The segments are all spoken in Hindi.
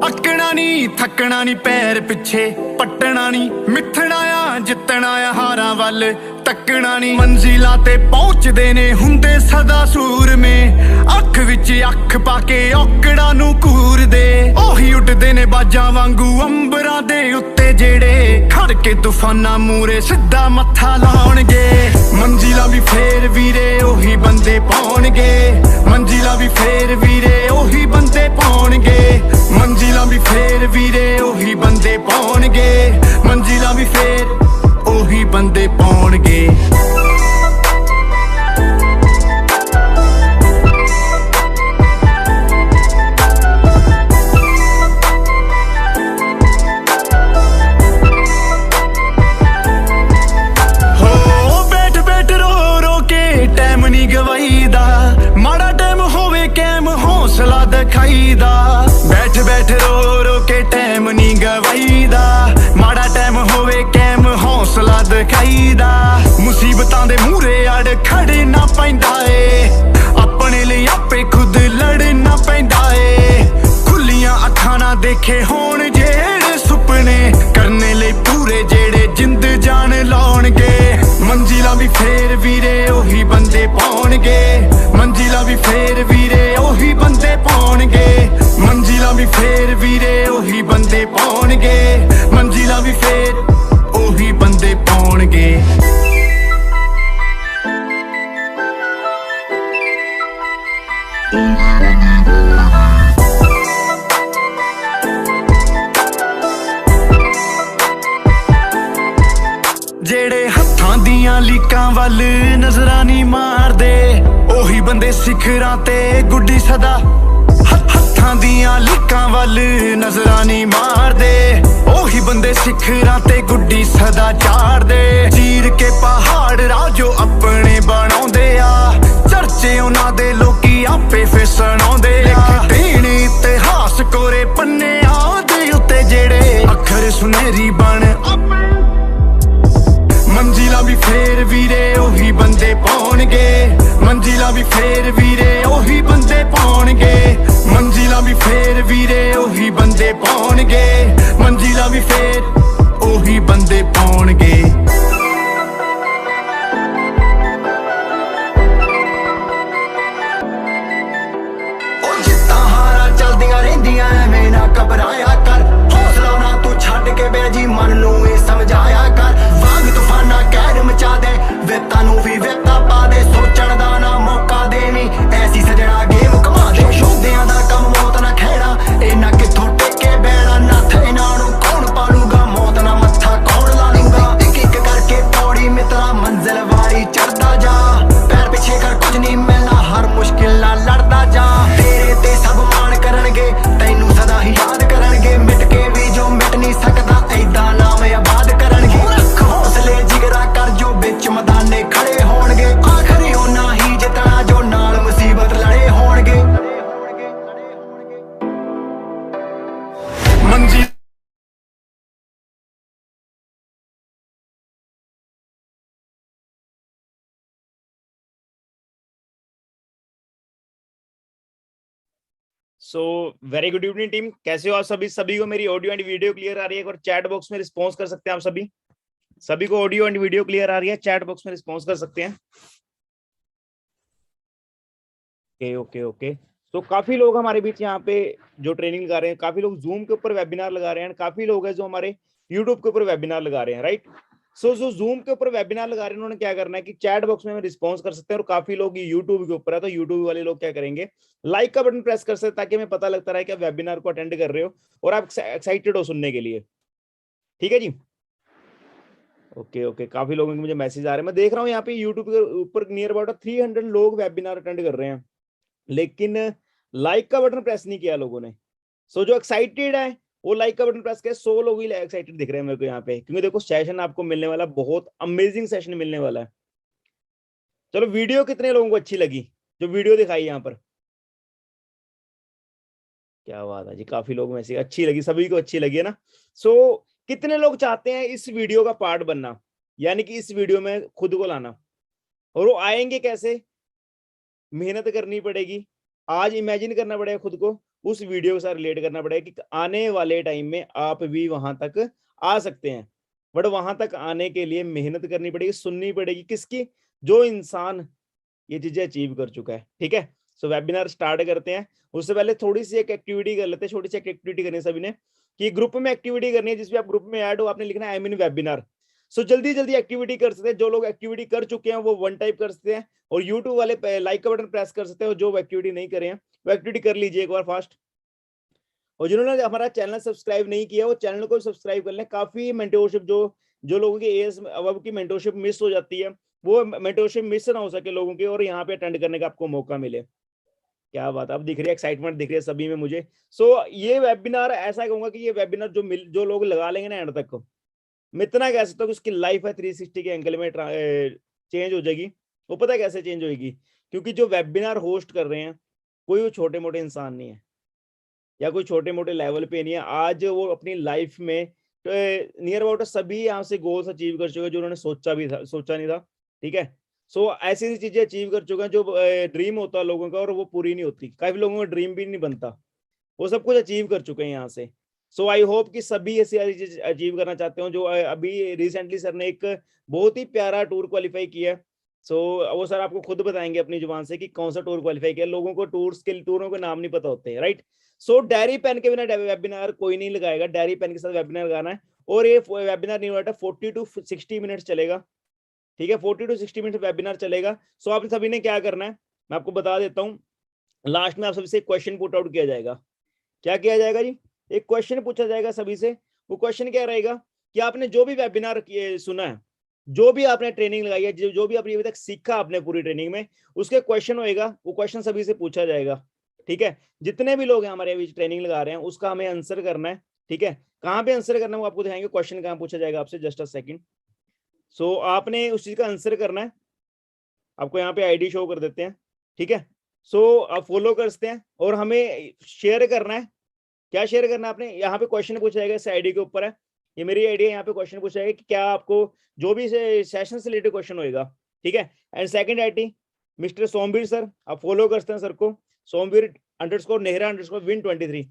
अकना नी थकना नी पैर पिछे पटना नी मिथना आ जितना आ हारां वल तकना नी मंजिलां ते पहुंचदे ने हुंदे सदा सूर में अख विच अख पाके औकड़ा नू कूरदे ओही उडदे ने बाजां वांगू अंबरां दे उत्ते जेड़े खड़ के तूफानां मूरे सिद्धा मत्था लाउणगे मंजिलां भी फेर वीरे ओही बंदे पाउणगे मंजिलां भी फेर वीरे ओही बंदे पाउणगे मंजिलां भी फेर वीरे ओही बंदे पाउणगे मंजिलां भी फेर ओही बंदे पाउणगे माड़ा टाइम होवे कैम हौसला दिखाईदा बैठ बैठ रो रो के टाइम नी गवाईदा माड़ा टाइम होवे कैम हौसला दिखाईदा मुसीबतां दे मूरे अड़ खड़ना पैंदा ए अपने लिए आपे खुद लड़ना पैंदा ए खुलियां अखां ना देखे होण जेड़े सुपने करने लिए पूरे जेड़े जिंद जान लाउणगे मंजिलां भी फेर वीरे ओही बंदे पाउणगे मंजिलां भी फेर वीरे ओही बंदे पाउणगे मंजिलां भी फेर वीरे ओही बंदे पाउणगे मंजिलां भी फेर ओही बंदे पाउणगे जेड़े हत्थां दियां लीकां वल नजरां नी मारदे ओही बंदे सिखरां ते गुड्डी सदा हत्थां दियां लीकां वल नजरां नी मारदे ओही बंदे सिखरां ते गुड्डी सदा चाड़दे चीर के पहाड़ राजो अपने बनाउंदे आ चर्चे उन्हां दे लोकी आपे फिर सुणाउंदे आ देण इतिहास कोरे पन्ने दे उत्ते जेड़े अखर सुनहरी बन मंजिलां भी फेर वीरे ओही बंदे पाउणगे मंजिलां भी फेर वीरे ओही बंदे पाउणगे मंजिलां भी फेर वीरे ओही बंदे पाउणगे मंजिलां भी फेर ओही बंदे पाउणगे ओ जित्तां हारां चलदियां रहिंदियां ऐवें ना घबराया कर हौसला ना तू छड्ड के बैजी मन नू ए समझाया कर वांग तूफाना कहर मचा दे वेतां नू भी वेता पा दे सोचण दा ना मौका देवी ऐसी सजना गेम कमा दे शोधियां दा कम मौत ना खेड़ा इन्ना किथों टेके बैणा नथ इन्हां नू कौन पालूगा मौत ना मत्था कौन ला लूगा एक एक करके पौड़ी मित्रा मंजिल वाली चढ़दा जा पैर पिछे कर कुछ नहीं मिलना हर मुश्किल नाल लड़दा जा तेरे ते सब मान करनगे तैनू सदा ही याद करनगे मिट के भी जो मिट नहीं सकदा ऐदा नाम आबाद करनगे रख हौसले जिगरा कर जो बिच मैदाने खड़े होणगे आखरी होना ही जितना जो नाल मुसीबत लड़े होणगे मंजिल so very good evening team, कैसे हो आप सभी? सभी को मेरी ऑडियो एंड वीडियो क्लियर आ रही है? और चैट बॉक्स में रिस्पॉन्स कर सकते हैं आप सभी? सभी को ऑडियो एंड वीडियो क्लियर आ रही है? चैट बॉक्स में रिस्पॉन्स कर सकते हैं। Okay okay okay. तो काफी लोग हमारे बीच यहाँ पे जो ट्रेनिंग लगा रहे हैं, काफी लोग जूम के ऊपर वेबिनार लगा रहे हैं, काफी लोग हैं जो हमारे यूट्यूब के ऊपर वेबिनार लगा रहे हैं, राइट? सो जो जूम के ऊपर वेबिनार लगा रहे हैं उन्होंने क्या करना है कि चैट बॉक्स में हमें रिस्पॉन्स कर सकते हैं। और काफी लोग यूट्यूब के ऊपर है तो यूट्यूब वाले लोग क्या करेंगे, लाइक का बटन प्रेस कर सकते हैं ताकि हमें पता लगता रहे कि आप वेबिनार को अटेंड कर रहे हो और आप एक्साइटेड हो सुनने के लिए। ठीक है जी, ओके ओके। काफी लोगों के मुझे मैसेज आ रहे हैं, मैं देख रहा हूँ यहाँ पे यूट्यूब के ऊपर नियर अबाउट 300 लोग वेबिनार अटेंड कर रहे हैं, लेकिन लाइक का बटन प्रेस नहीं किया लोगों ने। सो जो एक्साइटेड है वो लाइक का बटन प्रेस किया, 100 लोग ही एक्साइटेड दिख रहे हैं मेरे को यहाँ पे, क्योंकि देखो सेशन आपको मिलने वाला, बहुत अमेजिंग सेशन मिलने वाला है। चलो, वीडियो कितने लोगों को अच्छी लगी जो वीडियो दिखाई यहाँ पर? क्या बात है जी, काफी लोग में से अच्छी लगी, सभी को अच्छी लगी है ना। सो कितने लोग चाहते हैं इस वीडियो का पार्ट बनना, यानी कि इस वीडियो में खुद को लाना? और वो आएंगे कैसे? मेहनत करनी पड़ेगी, आज इमेजिन करना पड़ेगा खुद को, उस वीडियो के साथ रिलेट करना पड़ेगा कि आने वाले टाइम में आप भी वहां तक आ सकते हैं। बट वहां तक आने के लिए मेहनत करनी पड़ेगी, सुननी पड़ेगी किसकी, जो इंसान ये चीजें अचीव कर चुका है। ठीक है, सो वेबिनार स्टार्ट करते हैं। उससे पहले थोड़ी सी एक एक्टिविटी कर लेते हैं, छोटी सी एक्टिविटी करनी है सभी ने, कि ग्रुप में एक्टिविटी करनी है, जिसमें आप ग्रुप में ऐड हो, आपने लिखना है आई मीन वेबिनार। सो जल्दी जल्दी एक्टिविटी कर सकते हैं, जो लोग एक्टिविटी कर चुके हैं वो वन टाइप कर सकते हैं, और यूट्यूब वाले लाइक का बटन प्रेस कर सकते हैं, और जो एक्टिविटी नहीं करे हैं वो एक्टिविटी कर लीजिए एक बार फास्ट। और जिन्होंने हमारा चैनल सब्सक्राइब नहीं किया वो चैनल को सब्सक्राइब कर लें। काफी मेंटोरशिप जो लोगों की एज अब की मेंटोरशिप मिस हो जाती है, वो मेंटोरशिप मिस ना हो सके लोगों की, और यहाँ पे अटेंड करने का आपको मौका मिले। क्या बात, अब दिख रही है एक्साइटमेंट दिख रही है सभी में मुझे। सो ये वेबिनार ऐसा कहूंगा कि ये वेबिनार जो लोग लगा लेंगे ना एंड तक, मैं इतना कह सकता हूँ कि उसकी लाइफ है 360 के एंगल में चेंज हो जाएगी। वो पता है कैसे चेंज होगी, क्योंकि जो वेबिनार होस्ट कर रहे हैं कोई वो छोटे मोटे इंसान नहीं है, या कोई छोटे मोटे लेवल पे नहीं है। आज वो अपनी लाइफ में नियर अबाउट सभी यहाँ से गोल्स अचीव कर चुके हैं जो उन्होंने सोचा नहीं था। ठीक है, सो ऐसी ऐसी चीजें अचीव कर चुके हैं जो ड्रीम होता है लोगों का और वो पूरी नहीं होती, काफी लोगों का ड्रीम भी नहीं बनता, वो सब कुछ अचीव कर चुके हैं यहाँ से। सो आई होप कि सभी ऐसी चीज अचीव करना चाहते हो। जो अभी रिसेंटली सर ने एक बहुत ही प्यारा टूर क्वालिफाई किया है। सो वो सर आपको खुद बताएंगे अपनी जुबान से कि कौन सा टूर क्वालिफाई किया। लोगों को टूरों के नाम नहीं पता होते हैं, राइट। सो डायरी पेन के बिना वेबिनार कोई नहीं लगाएगा, डायरी पेन के साथ वेबिनार लगाना है। और ये वेबिनार नहीं होता, 40 to 60 मिनट्स चलेगा। ठीक है, 40 to 60 मिनट वेबिनार चलेगा। सो आप सभी ने क्या करना है मैं आपको बता देता हूँ। लास्ट में आप सभी से क्वेश्चन पुट आउट किया जाएगा। क्या किया जाएगा जी, एक क्वेश्चन पूछा जाएगा सभी से। वो क्वेश्चन क्या रहेगा कि आपने जो भी वेबिनार सुना है, जो भी आपने ट्रेनिंग लगाई है, जो भी आपने अभी तक सीखा आपने पूरी ट्रेनिंग में, उसके क्वेश्चन होएगा, वो क्वेश्चन सभी से पूछा जाएगा। ठीक है, जितने भी लोग हैं हमारे अभी ट्रेनिंग लगा रहे हैं उसका हमें आंसर करना है। ठीक है, कहाँ पे आंसर करना है वो आपको दिखाएंगे, क्वेश्चन कहाँ पूछा जाएगा आपसे, जस्ट अ सेकंड। सो आपने उस चीज का आंसर करना है, आपको यहाँ पे आईडी शो कर देते हैं। ठीक है, सो आप फॉलो कर सकते हैं और हमें शेयर करना है। क्या शेयर करना है आपने, यहाँ पे क्वेश्चन पूछा जाएगा, इस आईडी के ऊपर है, ये मेरी आईडी है, यहाँ पे क्वेश्चन पूछा जाएगा कि क्या आपको जो भी सेशन से रिलेटेड क्वेश्चन होएगा। ठीक है, and second ID mister Somvir sir, आप फॉलो कर सकते हैं सर को, सोमवीर _नेहरा_win23।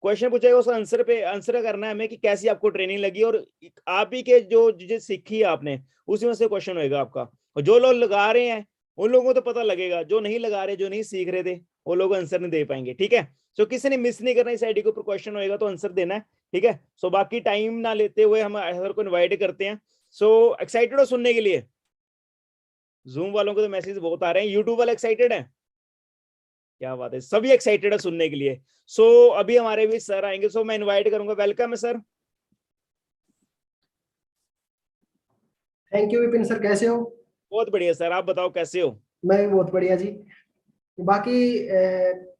क्वेश्चन पूछा जाएगा, उस आंसर पे आंसर करना है हमें कि कैसी आपको ट्रेनिंग लगी, और आप ही के जो चीजें सीखी है आपने उसी में से क्वेश्चन होएगा आपका। और जो लोग लगा रहे हैं उन लोगों को तो पता लगेगा, जो नहीं लगा रहे, जो नहीं सीख रहे थे, वो लोग आंसर नहीं दे पाएंगे। ठीक है, सो किसी ने मिस नहीं करना, इस आईडी के ऊपर क्वेश्चन होएगा तो आंसर देना है। ठीक है, सो बाकी टाइम ना लेते हुए हम सर को इनवाइट करते हैं। सो एक्साइटेड हो सुनने के लिए? जूम वालों को तो मैसेज बहुत आ रहे हैं, यूट्यूब वाले एक्साइटेड हैं? क्या बात है, सभी एक्साइटेड है सुनने के लिए। सो अभी हमारे भी सर आएंगे, सो मैं इनवाइट करूंगा। वेलकम है sir. Thank you Vipin sir, कैसे हो? बहुत बढ़िया सर, आप बताओ कैसे हो? मैं भी बहुत बढ़िया जी। बाकी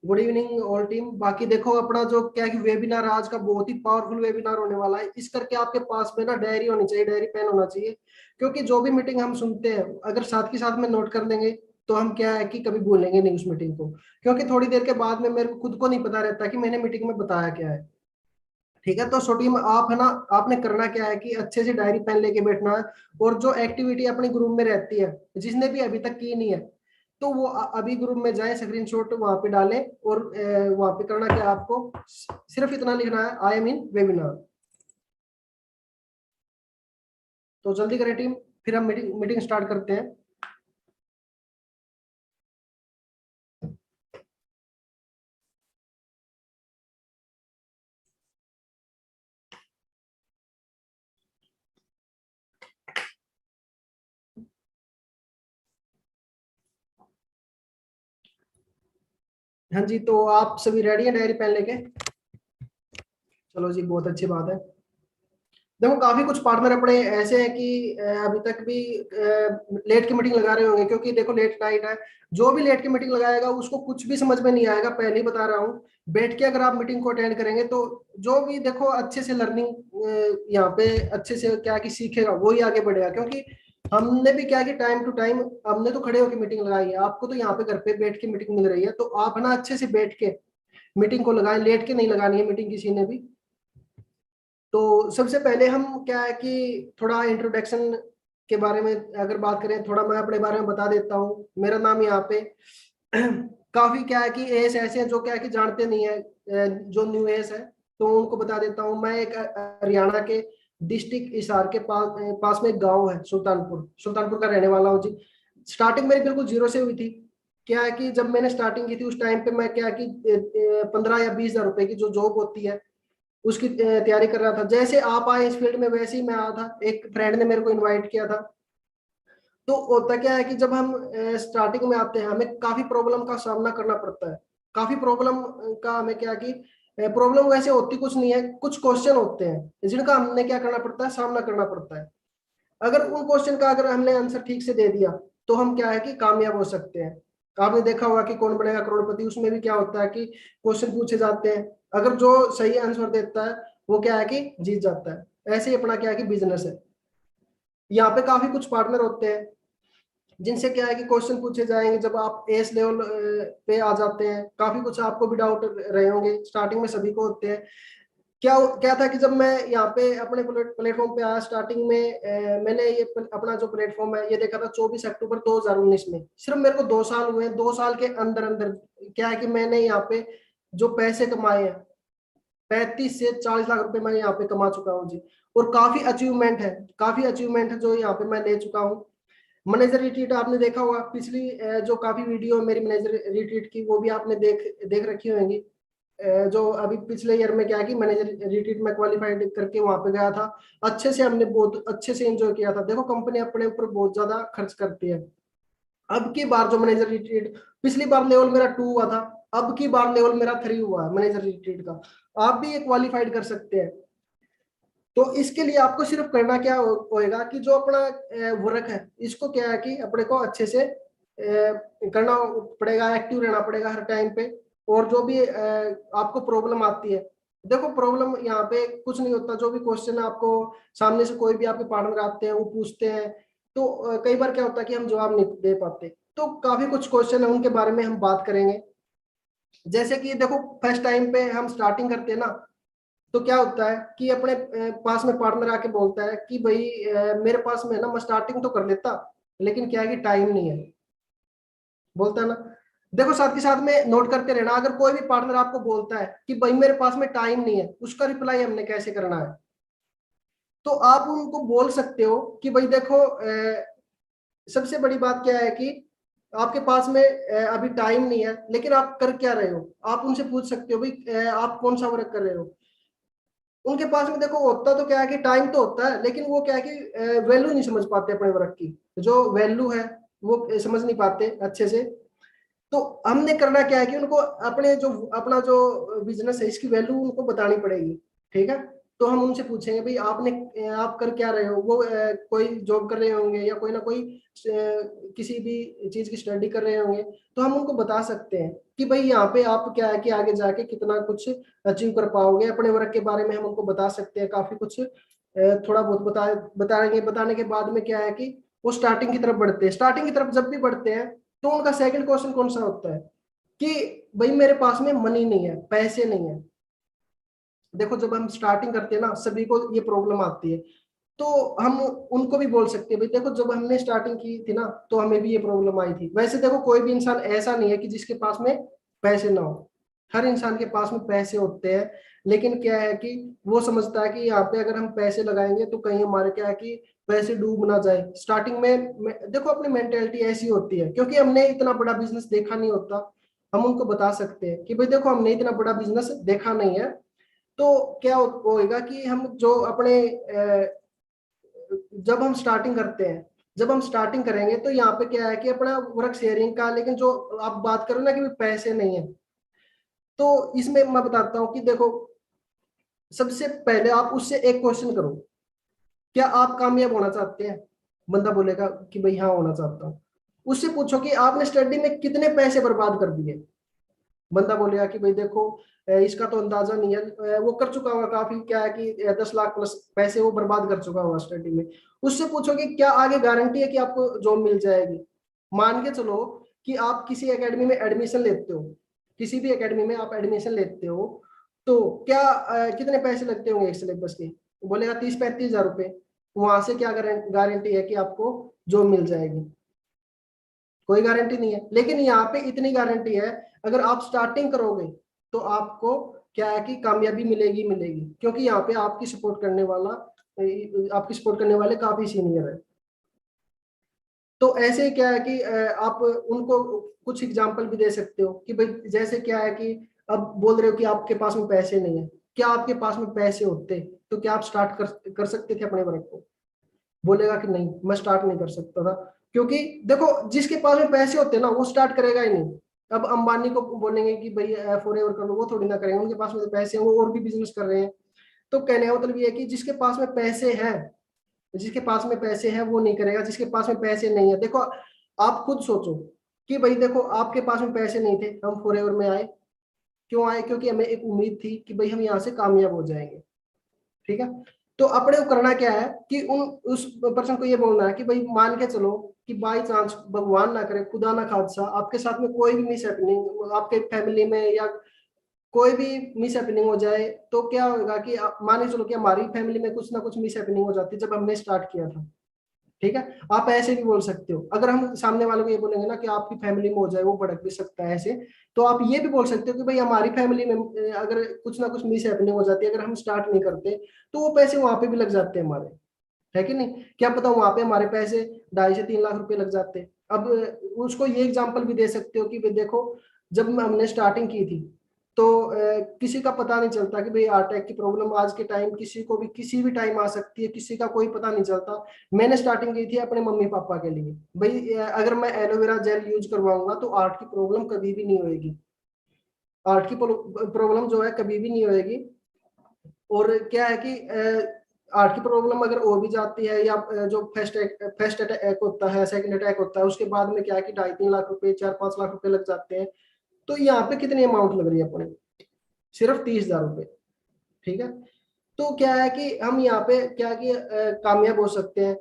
गुड इवनिंग ऑल टीम। बाकी देखो अपना जो क्या कि वेबिनार आज का बहुत ही पावरफुल वेबिनार होने वाला है। इस करके आपके पास में ना डायरी होनी चाहिए, डायरी पेन होना चाहिए, क्योंकि जो भी मीटिंग हम सुनते हैं अगर साथ के साथ में नोट कर लेंगे तो हम क्या है कि कभी भूलेंगे नहीं उस मीटिंग को, क्योंकि थोड़ी देर के बाद में मेरे को खुद को नहीं पता रहता कि मैंने मीटिंग में बताया क्या है। ठीक है, तो सो टीम आप है ना, आपने करना क्या है कि अच्छे से डायरी पेन लेके बैठना है, और जो एक्टिविटी अपने ग्रुप में रहती है जिसने भी अभी तक की नहीं है तो वो अभी ग्रुप में जाए, स्क्रीनशॉट वहां पे डालें, और वहां पे करना क्या आपको, सिर्फ इतना लिखना है आई एम इन वेबिनार। तो जल्दी करें टीम, फिर हम मीटिंग स्टार्ट करते हैं। हाँ जी, तो आप सभी रेडी हैं डायरी पेन लेके? चलो जी, बहुत अच्छी बात है। देखो काफी कुछ पार्टनर अपने ऐसे हैं कि अभी तक भी लेट की मीटिंग लगा रहे होंगे, क्योंकि देखो लेट नाइट है। जो भी लेट की मीटिंग लगाएगा उसको कुछ भी समझ में नहीं आएगा, पहले ही बता रहा हूँ। बैठ के अगर आप मीटिंग को अटेंड करेंगे तो जो भी देखो अच्छे से लर्निंग यहाँ पे अच्छे से क्या कि सीखेगा वही आगे बढ़ेगा, क्योंकि हमने भी क्या कि टाइम टू टाइम हमने तो खड़े होकर मीटिंग लगाई है, आपको तो यहाँ पे घर पे बैठ के मीटिंग मिल रही है, तो आप ना अच्छे से बैठ के मीटिंग को लगाएं, लेट के नहीं लगानी है मीटिंग किसी ने भी। तो सबसे पहले हम क्या है कि थोड़ा इंट्रोडक्शन के बारे में अगर बात करें, थोड़ा मैं अपने बारे में बता देता हूँ। मेरा नाम यहाँ पे काफी क्या है कि एस ऐसे हैं जो क्या है कि जानते नहीं है, जो न्यू एस है, तो उनको बता देता हूँ। मैं एक हरियाणा के डिस्ट्रिक्ट हिसार के पास में एक गांव है, सुल्तानपुर का रहने वाला हूँ जी। स्टार्टिंग मेरी बिल्कुल जीरो से हुई थी। क्या है कि जब मैंने स्टार्टिंग की थी उस टाइम पे मैं क्या है कि 15 या 20 हजार रुपए की जो जॉब होती है उसकी तैयारी कर रहा था। जैसे आप आए इस फील्ड में वैसे ही मैं आया था, एक फ्रेंड ने मेरे को इनवाइट किया था। तो होता क्या है कि जब हम स्टार्टिंग में आते हैं हमें काफी प्रॉब्लम का सामना करना पड़ता है। काफी प्रॉब्लम का हमें क्या कि प्रॉब्लम वैसे होती कुछ नहीं है, कुछ क्वेश्चन होते हैं जिनका हमने क्या करना पड़ता है, सामना करना पड़ता है। अगर उन क्वेश्चन का अगर हमने आंसर ठीक से दे दिया तो हम क्या है कि कामयाब हो सकते हैं। आपने देखा होगा कि कौन बनेगा करोड़पति, उसमें भी क्या होता है कि क्वेश्चन पूछे जाते हैं, अगर जो सही आंसर देता है वो क्या है कि जीत जाता है। ऐसे ही अपना क्या है कि बिजनेस है। यहाँ पे काफी कुछ पार्टनर होते हैं जिनसे क्या है कि क्वेश्चन पूछे जाएंगे। जब आप एस लेवल पे आ जाते हैं, काफी कुछ आपको भी डाउट रहे होंगे, स्टार्टिंग में सभी को होते हैं। क्या क्या था कि जब मैं यहाँ पे अपने प्लेटफॉर्म पे आया स्टार्टिंग में, मैंने ये अपना जो प्लेटफॉर्म है ये देखा था 24 अक्टूबर 2019 में। सिर्फ मेरे को 2 साल हुए हैं, 2 साल के अंदर अंदर क्या है कि मैंने यहाँ पे जो पैसे कमाए हैं 35 से 40 लाख रुपए मैं यहाँ पे कमा चुका हूँ जी। और काफी अचीवमेंट है, काफी अचीवमेंट है जो यहाँ पे मैं ले चुका हूँ। मैनेजर रिट्रीट आपने देखा होगा, पिछली जो काफी वीडियो मेरी मैनेजर रिट्रीट की वो भी आपने देख रखी होंगी। जो अभी पिछले ईयर में क्या है कि मैनेजर रिट्रीट में क्वालिफाइड करके वहां पे गया था। अच्छे से हमने बहुत अच्छे से एंजॉय किया था। देखो कंपनी अपने ऊपर बहुत ज्यादा खर्च करती है। अब की बार जो मैनेजर रिट्रीट, पिछली बार लेवल मेरा 2 हुआ था, अब की बार लेवल मेरा 3 हुआ है मैनेजर रिट्रीट का। आप भी ये क्वालिफाइड कर सकते हैं। तो इसके लिए आपको सिर्फ करना क्या होएगा कि जो अपना वर्क है इसको क्या है कि अपने को अच्छे से करना पड़ेगा, एक्टिव रहना पड़ेगा हर टाइम पे। और जो भी आपको प्रॉब्लम आती है, देखो प्रॉब्लम यहाँ पे कुछ नहीं होता। जो भी क्वेश्चन आपको सामने से कोई भी आपके पार्टनर आते हैं वो पूछते हैं, तो कई बार क्या होता है कि हम जवाब नहीं दे पाते। तो काफी कुछ क्वेश्चन है उनके बारे में हम बात करेंगे। जैसे कि देखो फर्स्ट टाइम पे हम स्टार्टिंग करते हैं ना, तो क्या होता है कि अपने पास में पार्टनर आके बोलता है कि भाई मेरे पास में ना मैं स्टार्टिंग तो कर लेता लेकिन क्या है कि टाइम नहीं है, बोलता है ना। देखो साथ के साथ में नोट करते रहना, अगर कोई भी पार्टनर आपको बोलता है कि भाई मेरे पास में टाइम नहीं है, उसका रिप्लाई हमने कैसे करना है। तो आप उनको बोल सकते हो कि भाई देखो सबसे बड़ी बात क्या है कि आपके पास में अभी टाइम नहीं है, लेकिन आप कर क्या रहे हो। आप उनसे पूछ सकते हो भाई आप कौन सा वर्क कर रहे हो। उनके पास में देखो होता तो क्या है कि टाइम तो होता है, लेकिन वो क्या है कि वैल्यू नहीं समझ पाते अपने वर्क की। जो वैल्यू है वो समझ नहीं पाते अच्छे से। तो हमने करना क्या है कि उनको अपना जो बिजनेस है इसकी वैल्यू उनको बतानी पड़ेगी। ठीक है, तो हम उनसे पूछेंगे भाई आप कर क्या रहे हो। वो कोई जॉब कर रहे होंगे या कोई ना कोई किसी भी चीज की स्टडी कर रहे होंगे, तो हम उनको बता सकते हैं कि भाई यहाँ पे आप क्या है कि आगे जाके कितना कुछ अचीव कर पाओगे। अपने वर्क के बारे में हम उनको बता सकते हैं काफी कुछ, थोड़ा बहुत बताएंगे। बताने के बाद में क्या है कि वो स्टार्टिंग की तरफ बढ़ते हैं। स्टार्टिंग की तरफ जब भी बढ़ते हैं तो उनका सेकंड क्वेश्चन कौन सा होता है कि भाई मेरे पास में मनी नहीं है, पैसे नहीं है। देखो जब हम स्टार्टिंग करते हैं ना सभी को ये प्रॉब्लम आती है, तो हम उनको भी बोल सकते हैं भाई देखो जब हमने स्टार्टिंग की थी ना तो हमें भी ये प्रॉब्लम आई थी। वैसे देखो कोई भी इंसान ऐसा नहीं है कि जिसके पास में पैसे ना हो, हर इंसान के पास में पैसे होते हैं। लेकिन क्या है कि वो समझता है कि यहाँ पे अगर हम पैसे लगाएंगे तो कहीं हमारे क्या है कि पैसे डूब ना जाए। स्टार्टिंग में देखो अपनी मेंटेलिटी ऐसी होती है, क्योंकि हमने इतना बड़ा बिजनेस देखा नहीं होता। हम उनको बता सकते हैं कि भाई देखो हमने इतना बड़ा बिजनेस देखा नहीं है। तो क्या होएगा कि हम जो अपने जब हम स्टार्टिंग करते हैं, जब हम स्टार्टिंग करेंगे तो यहाँ पे क्या है कि अपना वर्क शेयरिंग का, लेकिन जो आप बात करो ना कि पैसे नहीं है, तो इसमें मैं बताता हूँ कि देखो सबसे पहले आप उससे एक क्वेश्चन करो, क्या आप कामयाब होना चाहते हैं। बंदा बोलेगा कि भाई हाँ होना चाहता हूँ। उससे पूछो कि आपने स्टडी में कितने पैसे बर्बाद कर दिए। बंदा बोलेगा कि भाई देखो इसका तो अंदाजा नहीं है, वो कर चुका होगा काफी, क्या है कि 10 लाख प्लस पैसे वो बर्बाद कर चुका होगा स्टडी में। उससे पूछो कि क्या आगे गारंटी है कि आपको जॉब मिल जाएगी। मान के चलो कि आप किसी एकेडमी में एडमिशन लेते हो, किसी भी एकेडमी में आप एडमिशन लेते हो, तो क्या कितने पैसे लगते होंगे एक सिलेबस के। बोलेगा 30-35 हजार रुपए। वहां से क्या गारंटी है कि आपको जॉब मिल जाएगी। कोई गारंटी नहीं है। लेकिन यहाँ पे इतनी गारंटी है, अगर आप स्टार्टिंग करोगे तो आपको क्या है कि कामयाबी मिलेगी मिलेगी, क्योंकि यहाँ पे आपकी सपोर्ट करने वाले काफी सीनियर है। तो ऐसे क्या है कि आप उनको कुछ एग्जांपल भी दे सकते हो कि भाई जैसे क्या है कि अब बोल रहे हो कि आपके पास में पैसे नहीं है, क्या आपके पास में पैसे होते तो क्या आप स्टार्ट कर सकते थे अपने वर्क को? बोलेगा कि नहीं, मैं स्टार्ट नहीं कर सकता था। क्योंकि देखो, जिसके पास में पैसे होते हैं ना वो स्टार्ट करेगा ही नहीं। अब अंबानी को बोलेंगे कि भाई फॉरएवर कर लो, वो थोड़ी ना करेंगे, उनके पास में तो पैसे हैं, वो और भी बिजनेस कर रहे हैं। तो कहने का मतलब ये है कि जिसके पास में पैसे हैं, जिसके पास में पैसे हैं वो नहीं करेगा, जिसके पास में पैसे नहीं है। देखो आप खुद सोचो कि भाई देखो, आपके पास में पैसे नहीं थे, हम फॉरएवर में आए, क्यों आए? क्योंकि हमें एक उम्मीद थी कि भाई हम यहाँ से कामयाब हो जाएंगे, ठीक है। तो अपने को करना क्या है कि उस पर्सन को ये बोलना है कि भाई मान के चलो कि बाई चांस, भगवान ना करे, खुदा ना खादसा, आपके साथ में कोई भी मिस हैपनिंग आपके फैमिली में या कोई भी मिस हैपनिंग हो जाए, तो क्या होगा कि मान के चलो कि हमारी फैमिली में कुछ ना कुछ मिस हैपनिंग हो जाती जब हमने स्टार्ट किया था, ठीक है। आप ऐसे भी बोल सकते हो। अगर हम सामने वालों को ये बोलेंगे ना कि आपकी फैमिली में हो जाए, वो भड़क भी सकता है ऐसे, तो आप ये भी बोल सकते हो कि भाई हमारी फैमिली में अगर कुछ ना कुछ मिस हैपनिंग हो जाती है, अगर हम स्टार्ट नहीं करते तो वो पैसे वहां पे भी लग जाते हैं हमारे, है कि नहीं? क्या पता वहां पे हमारे पैसे 2.5 से 3 लाख रुपए लग जाते हैं। अब उसको ये एग्जाम्पल भी दे सकते हो कि भाई देखो, जब हमने स्टार्टिंग की थी तो किसी का पता नहीं चलता कि भाई हार्ट अटैक की प्रॉब्लम आज के टाइम किसी को भी किसी भी टाइम आ सकती है, किसी का कोई पता नहीं चलता। मैंने स्टार्टिंग की थी अपने मम्मी पापा के लिए, भाई अगर मैं एलोवेरा जेल यूज करवाऊंगा तो हार्ट की प्रॉब्लम कभी भी नहीं होगी, हार्ट की प्रॉब्लम जो है कभी भी नहीं होगी। और क्या है कि हार्ट की प्रॉब्लम अगर हो भी जाती है, या जो फर्स्ट अटैक होता है, सेकंड अटैक होता है, उसके बाद में क्या है कि 2.5-3 लाख रुपए 4-5 लाख रुपए लग जाते हैं। तो यहाँ पे कितनी अमाउंट लग रही है अपने? सिर्फ 30,000 रुपए, ठीक है। तो क्या है कि हम यहाँ पे क्या कि कामयाब हो सकते हैं।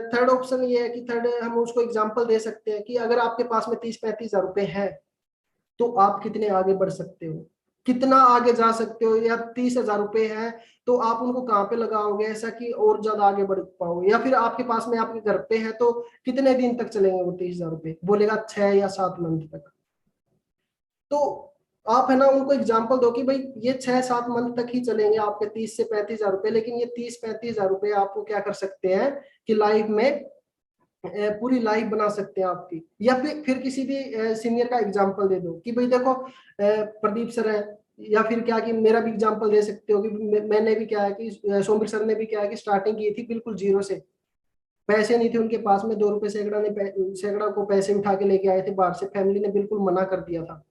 थर्ड ऑप्शन ये है कि थर्ड हम उसको एग्जांपल दे सकते हैं कि अगर आपके पास में 30-35 हजार रुपए है तो आप कितने आगे बढ़ सकते हो, कितना आगे जा सकते हो। या 30,000 रुपए है तो आप उनको कहाँ पे लगाओगे ऐसा कि और ज्यादा आगे बढ़ पाओगे? या फिर आपके पास में आपके घर पे है तो कितने दिन तक चलेंगे वो 30,000 रुपए? बोलेगा 6 या 7 मंथ तक। तो आप है ना उनको एग्जाम्पल दो कि भाई ये 6-7 मंथ तक ही चलेंगे आपके 30 से 35 हजार रुपए, लेकिन ये 30-35 हजार रुपए आपको क्या कर सकते हैं कि लाइफ में पूरी लाइफ बना सकते हैं आपकी। या फिर किसी भी सीनियर का एग्जाम्पल दे दो कि भाई देखो प्रदीप सर है, या फिर क्या कि मेरा भी एग्जाम्पल दे सकते हो कि मैंने भी क्या है कि सोमिर सर ने भी क्या है कि स्टार्टिंग की थी बिल्कुल जीरो से, पैसे नहीं थे उनके पास में, 2 रुपए सैकड़ा को पैसे उठा के लेके आए थे बाहर से, फैमिली ने बिल्कुल मना कर दिया था।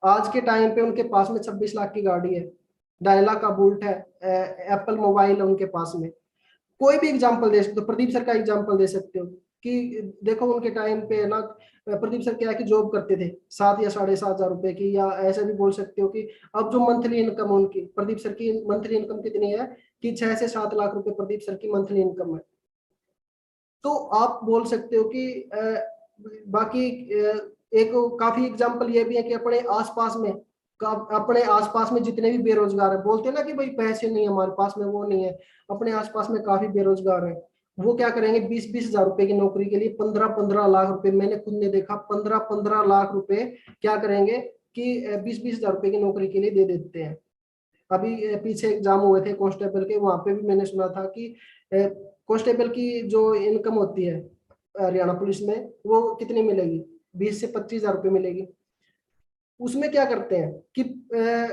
आज के टाइम पे उनके पास में 26 लाख की गाड़ी है, 2.5 लाख का बुलेट है, एप्पल मोबाइल है उनके पास में। कोई भी एग्जांपल दे सकते हो, प्रदीप सर का एग्जांपल दे सकते हो कि देखो उनके टाइम पे ना, प्रदीप सर क्या है कि जॉब करते थे 7 या 7.5 हजार रुपए की, या ऐसा भी बोल सकते हो कि अब जो मंथली इनकम उनकी, प्रदीप सर की मंथली इनकम कितनी है कि 6 से 7 लाख रुपए प्रदीप सर की मंथली इनकम है। तो आप बोल सकते हो कि बाकी एक काफी एग्जांपल ये भी है कि अपने आसपास में जितने भी बेरोजगार है, बोलते हैं ना कि भाई पैसे नहीं हमारे पास में, वो नहीं है, अपने आसपास में काफी बेरोजगार है, वो क्या करेंगे 20-20 हजार रुपए की नौकरी के लिए 15-15 लाख रुपए, मैंने खुद ने देखा 15-15 लाख रुपए क्या करेंगे कि 20-20 हजार रुपए की नौकरी के लिए दे देते हैं। अभी पीछे एग्जाम हुए थे कांस्टेबल के, वहां पे भी मैंने सुना था कि कांस्टेबल की जो इनकम होती है हरियाणा पुलिस में वो कितनी मिलेगी, 20 से 25 हजार रुपए मिलेगी। उसमें क्या करते हैं कि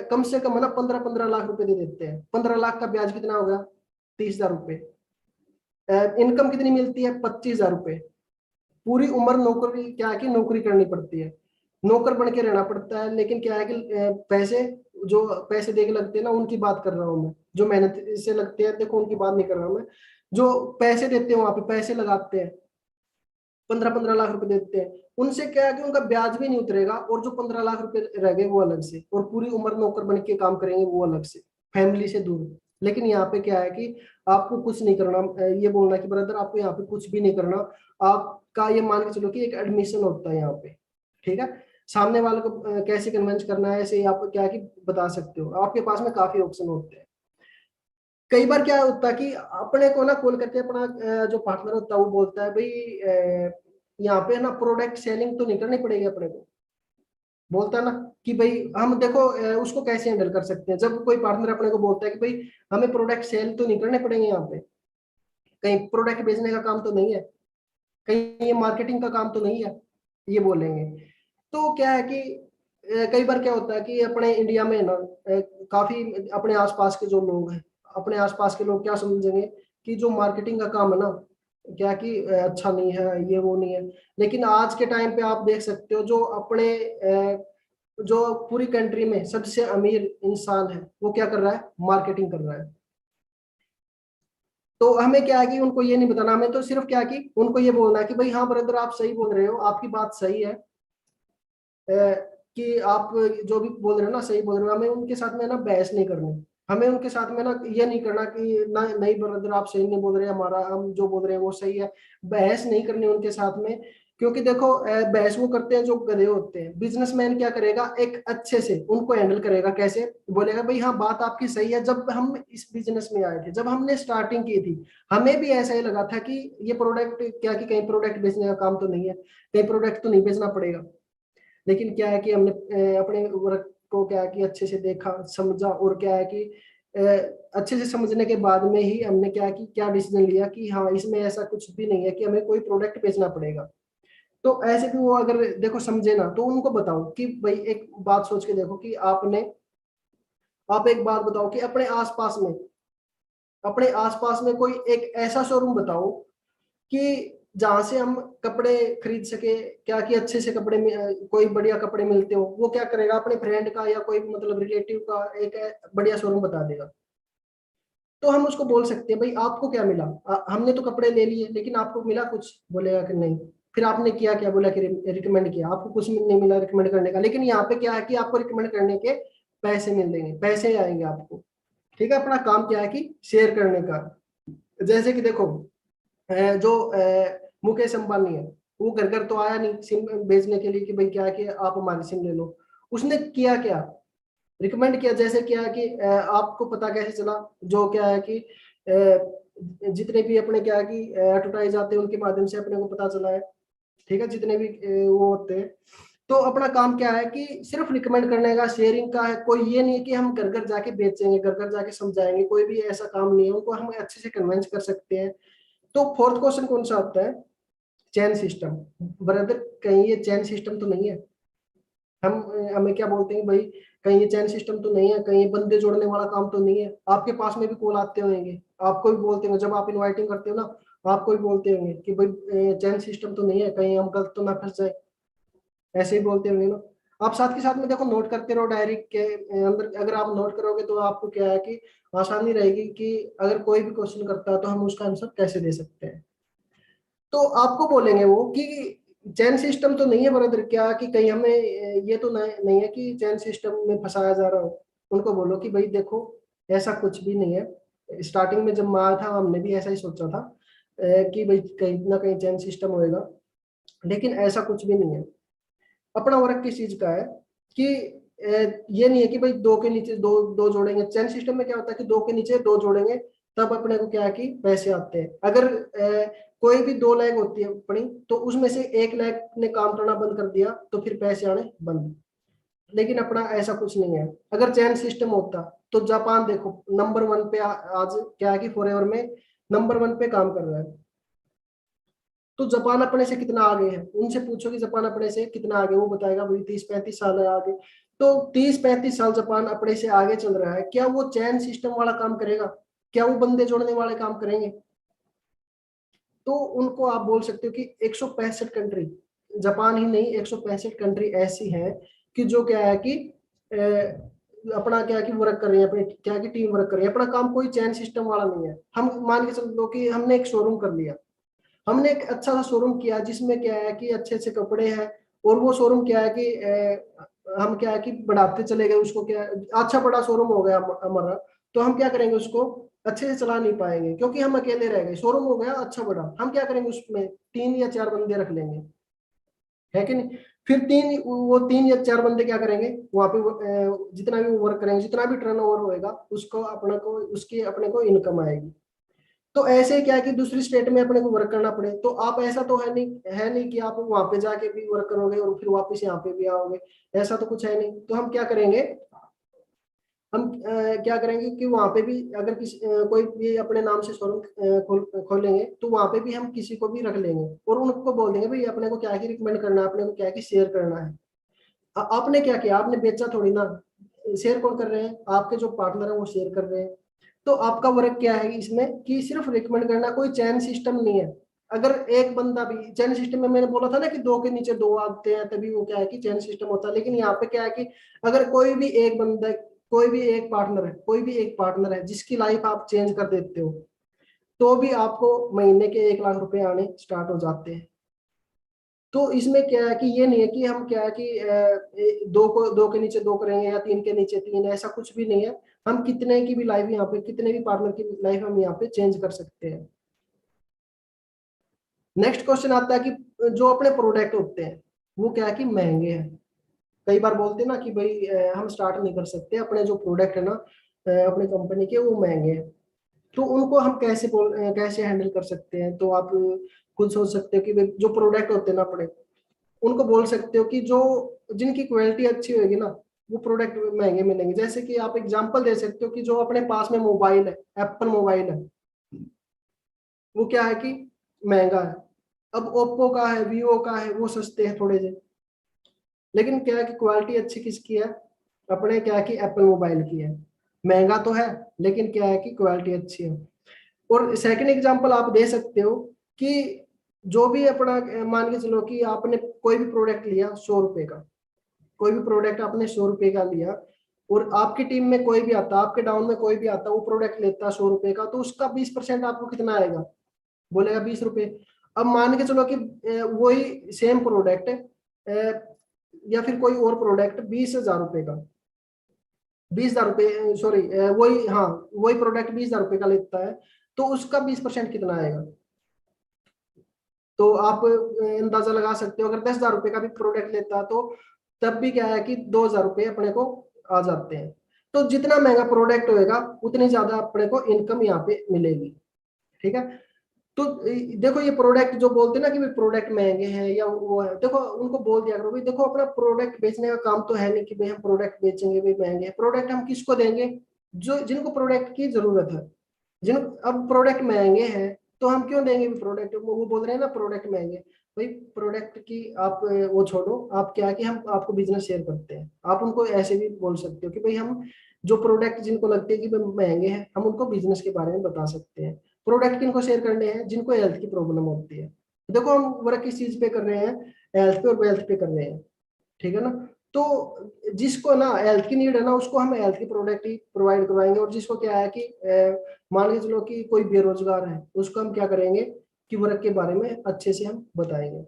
कम से कम है ना 15-15 लाख रुपए दे देते हैं। 15 लाख का ब्याज कितना होगा? 30,000 रुपए। इनकम कितनी मिलती है? 25,000 रुपए। पूरी उम्र नौकरी क्या है कि नौकरी करनी पड़ती है, नौकर बन के रहना पड़ता है। लेकिन क्या है कि पैसे जो पैसे दे के लगते हैं ना, उनकी बात कर रहा हूँ मैं, जो मेहनत से लगते हैं देखो उनकी बात नहीं कर रहा हूँ मैं, जो पैसे देते हैं वहां पे पैसे लगाते हैं 15-15 लाख रुपए देते हैं, उनसे क्या है कि उनका ब्याज भी नहीं उतरेगा, और जो 15 लाख रुपए रह गए वो अलग से, और पूरी उम्र नौकर बन के काम करेंगे वो अलग से, फैमिली से दूर। लेकिन यहाँ पे क्या है कि आपको कुछ नहीं करना, ये बोलना कि ब्रदर आपको यहाँ पे कुछ भी नहीं करना, आपका ये मान के चलो कि एक एडमिशन होता है यहाँ पे, ठीक है। सामने वाले को कैसे कन्विंस करना है ऐसे आप क्या है कि बता सकते हो, आपके पास में काफी ऑप्शन होते हैं। कई बार क्या होता है कि अपने को ना कॉल करके अपना जो पार्टनर होता है वो बोलता है भाई यहाँ पे ना प्रोडक्ट सेलिंग तो नहीं करनी पड़ेगी अपने को, बोलता है ना कि भाई हम देखो उसको कैसे हैंडल कर सकते हैं। जब कोई पार्टनर अपने को बोलता है कि भाई हमें प्रोडक्ट सेल तो नहीं करने पड़ेंगे, यहाँ पे कहीं प्रोडक्ट बेचने का काम तो नहीं है, कहीं ये मार्केटिंग का काम तो नहीं है, ये बोलेंगे। तो क्या है कि कई बार क्या होता है कि अपने इंडिया में ना काफी अपने आसपास के जो लोग हैं, अपने आसपास के लोग क्या समझेंगे कि जो मार्केटिंग का काम है ना, क्या कि अच्छा नहीं है, ये वो नहीं है। लेकिन आज के टाइम पे आप देख सकते हो जो अपने जो पूरी कंट्री में सबसे अमीर इंसान है वो क्या कर रहा है, मार्केटिंग कर रहा है। तो हमें क्या है कि उनको ये नहीं बताना, हमें तो सिर्फ क्या कि उनको ये बोलना है कि भाई हाँ ब्रदर आप सही बोल रहे हो, आपकी बात सही है, कि आप जो भी बोल रहे हो ना सही बोल रहे हो। हमें उनके साथ में ना बहस नहीं करनी, हमें उनके साथ में ना ये नहीं करना कि ना नहीं ब्रदर आप सही नहीं बोल रहे, हमारा हम जो बोल रहे हैं वो सही है। बहस नहीं करनी उनके साथ में, क्योंकि देखो बहस वो करते हैं जो गधे होते हैं। बिजनेसमैन क्या करेगा, एक अच्छे से उनको हैंडल करेगा, कैसे बोलेगा भाई हाँ बात आपकी सही है। जब हम इस बिजनेस में आए थे, जब हमने स्टार्टिंग की थी, हमें भी ऐसा ही लगा था कि ये प्रोडक्ट क्या कि कहीं प्रोडक्ट बेचने का काम तो नहीं है, कहीं प्रोडक्ट तो नहीं बेचना पड़ेगा। लेकिन क्या है कि हमने अपने वर्क को क्या है कि अच्छे से देखा समझा, और क्या है कि अच्छे से समझने के बाद में ही हमने क्या कि क्या डिसीजन लिया कि हाँ इसमें ऐसा कुछ भी नहीं है कि हमें कोई प्रोडक्ट बेचना पड़ेगा। तो ऐसे भी वो अगर देखो समझे ना, तो उनको बताओ कि भाई एक बात सोच के देखो कि आप एक बात बताओ कि अपने आसपास में कोई एक ऐसा शोरूम बताओ कि जहां से हम कपड़े खरीद सके, क्या कि अच्छे से कपड़े में कोई बढ़िया कपड़े मिलते हो। वो क्या करेगा, अपने फ्रेंड का या कोई मतलब रिलेटिव का एक बढ़िया शोरूम बता देगा। तो हम उसको बोल सकते हैं भाई आपको क्या मिला, हमने तो कपड़े ले लिए लेकिन आपको मिला कुछ, बोलेगा कि नहीं। फिर आपने किया क्या, बोला कि रिकमेंड किया, आपको कुछ नहीं मिला रिकमेंड करने का। लेकिन यहाँ पे क्या है कि आपको रिकमेंड करने के पैसे मिल देंगे, पैसे आएंगे आपको। ठीक है, अपना काम क्या है कि शेयर करने का। जैसे कि देखो जो मुकेश अंबानी है, वो घर घर तो आया नहीं सिम बेचने के लिए कि भाई क्या है कि आप हमारी सिम ले लो। उसने किया क्या, रिकमेंड किया। जैसे क्या है कि आपको पता कैसे चला, जो क्या है कि जितने भी अपने क्या है कि एडवर्टाइज आते हैं उनके माध्यम से अपने को पता चला है। ठीक है, जितने भी वो होते हैं। तो अपना काम क्या है कि सिर्फ रिकमेंड करने का, शेयरिंग का है। कोई ये नहीं है कि हम घर घर जाके बेचेंगे, घर घर जाके समझाएंगे, कोई भी ऐसा काम नहीं है। उनको हम अच्छे से कन्विंस कर सकते हैं। तो फोर्थ क्वेश्चन कौन सा आता है, चैन सिस्टम। ब्रदर कहीं ये चैन सिस्टम तो नहीं है, हम हमें क्या बोलते हैं भाई, कहीं ये चैन सिस्टम तो नहीं है, कहीं ये बंदे जोड़ने वाला काम तो नहीं है। आपके पास में भी कॉल आते होंगे, आपको भी बोलते होंगे, जब आप इनवाइटिंग करते हो ना, आपको भी बोलते होंगे कि भाई चैन सिस्टम तो नहीं है, कहीं हम गलत तो ना फंस जाए, ऐसे ही बोलते होंगे ना। आप साथ के साथ में देखो नोट करते रहो डायरी के अंदर। अगर आप नोट करोगे तो आपको क्या है कि आसानी रहेगी कि अगर कोई भी क्वेश्चन करता है तो हम उसका आंसर कैसे दे सकते हैं। तो आपको बोलेंगे वो कि चैन सिस्टम तो नहीं है ब्रदर, क्या कि कहीं हमें ये तो नहीं है कि चैन सिस्टम में फंसाया जा रहा हो। उनको बोलो कि भाई देखो ऐसा कुछ भी नहीं है। स्टार्टिंग में जब मैं आया था हमने भी ऐसा ही सोचा था कि भाई कहीं ना कहीं चैन सिस्टम होएगा, लेकिन ऐसा कुछ भी नहीं है। अपना वर्क किस चीज का है कि ये नहीं है कि भाई दो के नीचे दो दो जोड़ेंगे। चैन सिस्टम में क्या होता है कि दो के नीचे दो जोड़ेंगे तब अपने को क्या है कि पैसे आते हैं। अगर कोई भी दो लेग होती है अपनी, तो उसमें से एक लेग ने काम करना बंद कर दिया तो फिर पैसे आने बंद। लेकिन अपना ऐसा कुछ नहीं है। अगर चैन सिस्टम होता तो जापान देखो नंबर 1 पे आज क्या है कि फॉरएवर में नंबर 1 पे काम कर रहा है। तो जापान अपने से कितना आगे है, उनसे पूछो कि जापान अपने से कितना आगे, वो बताएगा भाई 30-35 साल है आगे। तो 30-35 साल जापान अपने से आगे चल रहा है, क्या वो चैन सिस्टम वाला काम करेगा, क्या वो बंदे जोड़ने वाले काम करेंगे। तो उनको आप बोल सकते हो कि 165 कंट्री, जापान ही नहीं 165 कंट्री ऐसी हैं कि जो क्या है कि अपना क्या है कि वर्क कर रही है, अपनी क्या है कि टीम वर्क कर रही है। अपना काम कोई चैन सिस्टम वाला नहीं है। हम मान के चल लो कि हमने एक शोरूम कर लिया, हमने एक अच्छा सा शोरूम किया जिसमें क्या है कि अच्छे अच्छे कपड़े हैं, और वो शोरूम क्या है कि हम क्या है कि बढ़ाते चले गए उसको। क्या अच्छा बड़ा शोरूम हो गया हमारा, तो हम क्या करेंगे उसको अच्छे से चला नहीं पाएंगे क्योंकि हम अकेले रह गए। शोरूम हो गया अच्छा बड़ा, हम क्या करेंगे उसमें 3 या 4 बंदे रख लेंगे, है कि नहीं। फिर 3 या 4 बंदे क्या करेंगे वहां पे जितना भी वर्क करेंगे, जितना भी टर्नओवर होएगा उसको अपने को उसकी अपने को इनकम आएगी। तो ऐसे क्या है कि दूसरी स्टेट में अपने को वर्क करना पड़े, तो आप ऐसा तो है नहीं कि आप वहां पे जाके भी वर्क करोगे और फिर वापस यहाँ पे भी आओगे, ऐसा तो कुछ है नहीं। तो हम क्या करेंगे, हम क्या करेंगे कि वहां पे भी अगर किसी कोई भी अपने नाम से शोरूम खोलेंगे तो वहां पे भी हम किसी को भी रख लेंगे और उनको बोल देंगे भाई अपने को क्या है कि रिकमेंड करना है, अपने को क्या है कि शेयर करना है। आपने क्या किया, आपने बेचा थोड़ी ना, शेयर कौन कर रहे हैं, आपके जो पार्टनर है वो शेयर कर रहे हैं। तो आपका वर्क क्या है इसमें कि सिर्फ रिकमेंड करना, कोई चैन सिस्टम नहीं है। अगर एक बंदा भी, चैन सिस्टम में मैंने बोला था ना कि दो के नीचे दो आते हैं तभी वो क्या है कि चैन सिस्टम होता है, लेकिन यहाँ पे क्या है कि अगर कोई भी एक बंदा, कोई भी एक पार्टनर है, कोई भी एक पार्टनर है जिसकी लाइफ आप चेंज कर देते हो, तो भी आपको महीने के 1 लाख रुपए आने स्टार्ट हो जाते हैं। तो इसमें क्या है कि ये नहीं है कि हम क्या है कि दो के नीचे दो करेंगे या तीन के नीचे तीन, ऐसा कुछ भी नहीं है। हम कितने की भी लाइफ यहाँ पे, कितने भी पार्टनर की लाइफ हम यहाँ पे चेंज कर सकते हैं। नेक्स्ट क्वेश्चन आता है कि जो अपने प्रोडक्ट होते हैं वो क्या है कि महंगे हैं। कई बार बोलते हैं ना कि भाई हम स्टार्ट नहीं कर सकते, अपने जो प्रोडक्ट है ना अपनी कंपनी के वो महंगे हैं, तो उनको हम कैसे हैंडल कर सकते हैं। तो आप खुद सोच सकते हो कि भाई जो प्रोडक्ट होते हैं ना अपने, उनको बोल सकते हो कि जो जिनकी क्वालिटी अच्छी होगी ना वो प्रोडक्ट महंगे मिलेंगे। जैसे कि आप एग्जांपल दे सकते हो कि जो अपने पास में मोबाइल है, एप्पल मोबाइल है, वो क्या है कि महंगा है। अब ओप्पो का है, वीवो का है, वो सस्ते हैं थोड़े से, लेकिन क्या है कि क्वालिटी अच्छी किसकी है, अपने क्या है कि एप्पल मोबाइल की है। महंगा तो है लेकिन क्या है कि क्वालिटी अच्छी है। और सेकंड एग्जांपल आप दे सकते हो कि जो भी अपना मान के चलो कि आपने कोई भी प्रोडक्ट लिया 100 रुपए का, कोई भी प्रोडक्ट आपने 100 रुपए का लिया और आपकी टीम में कोई भी आता, आपके डाउन में कोई भी आता, वो प्रोडक्ट लेता 100 रुपए का, तो उसका 20% आपको कितना आएगा, बोलेगा 20 रुपए। अब मान के चलो कि वही सेम प्रोडक्ट या फिर कोई और प्रोडक्ट 20,000 रुपए का, 20,000 रुपए सॉरी, वही हाँ वही प्रोडक्ट 20,000 रुपए का लेता है, तो उसका 20% कितना आएगा। तो आप अंदाजा लगा सकते हो, अगर 10,000 रुपए का भी प्रोडक्ट लेता है तो तब भी क्या है कि 2,000 रुपए अपने को आ जाते हैं। तो जितना महंगा प्रोडक्ट होएगा उतनी ज्यादा अपने को इनकम यहाँ पे मिलेगी। ठीक है, तो देखो ये प्रोडक्ट जो बोलते हैं ना कि प्रोडक्ट महंगे हैं या वो है, देखो उनको बोल दिया करो भाई देखो अपना प्रोडक्ट बेचने का काम तो है नहीं कि भाई हम प्रोडक्ट बेचेंगे भाई महंगे। प्रोडक्ट हम किसको देंगे, जो जिनको प्रोडक्ट की जरूरत है। जिन अब प्रोडक्ट महंगे हैं तो हम क्यों देंगे प्रोडक्ट, वो बोल रहे हैं ना प्रोडक्ट महंगे, भाई प्रोडक्ट की आप वो छोड़ो, आप क्या कि हम आपको बिजनेस शेयर करते हैं। आप उनको ऐसे भी बोल सकते हो कि भाई हम जो प्रोडक्ट जिनको लगते हैं कि भाई महंगे हैं हम उनको बिजनेस के बारे में बता सकते हैं। प्रोडक्ट किनको शेयर करने हैं, जिनको हेल्थ की प्रॉब्लम होती है। देखो हम वर्क किस चीज पे कर रहे हैं, हेल्थ पे और वेल्थ पे कर रहे हैं, ठीक है ना। तो जिसको ना हेल्थ की नीड है ना उसको हम हेल्थ की प्रोडक्ट ही प्रोवाइड करवाएंगे, और जिसको क्या है कि मान के चलो कि कोई बेरोजगार है उसको हम क्या करेंगे कि वर्क के बारे में अच्छे से हम बताएंगे।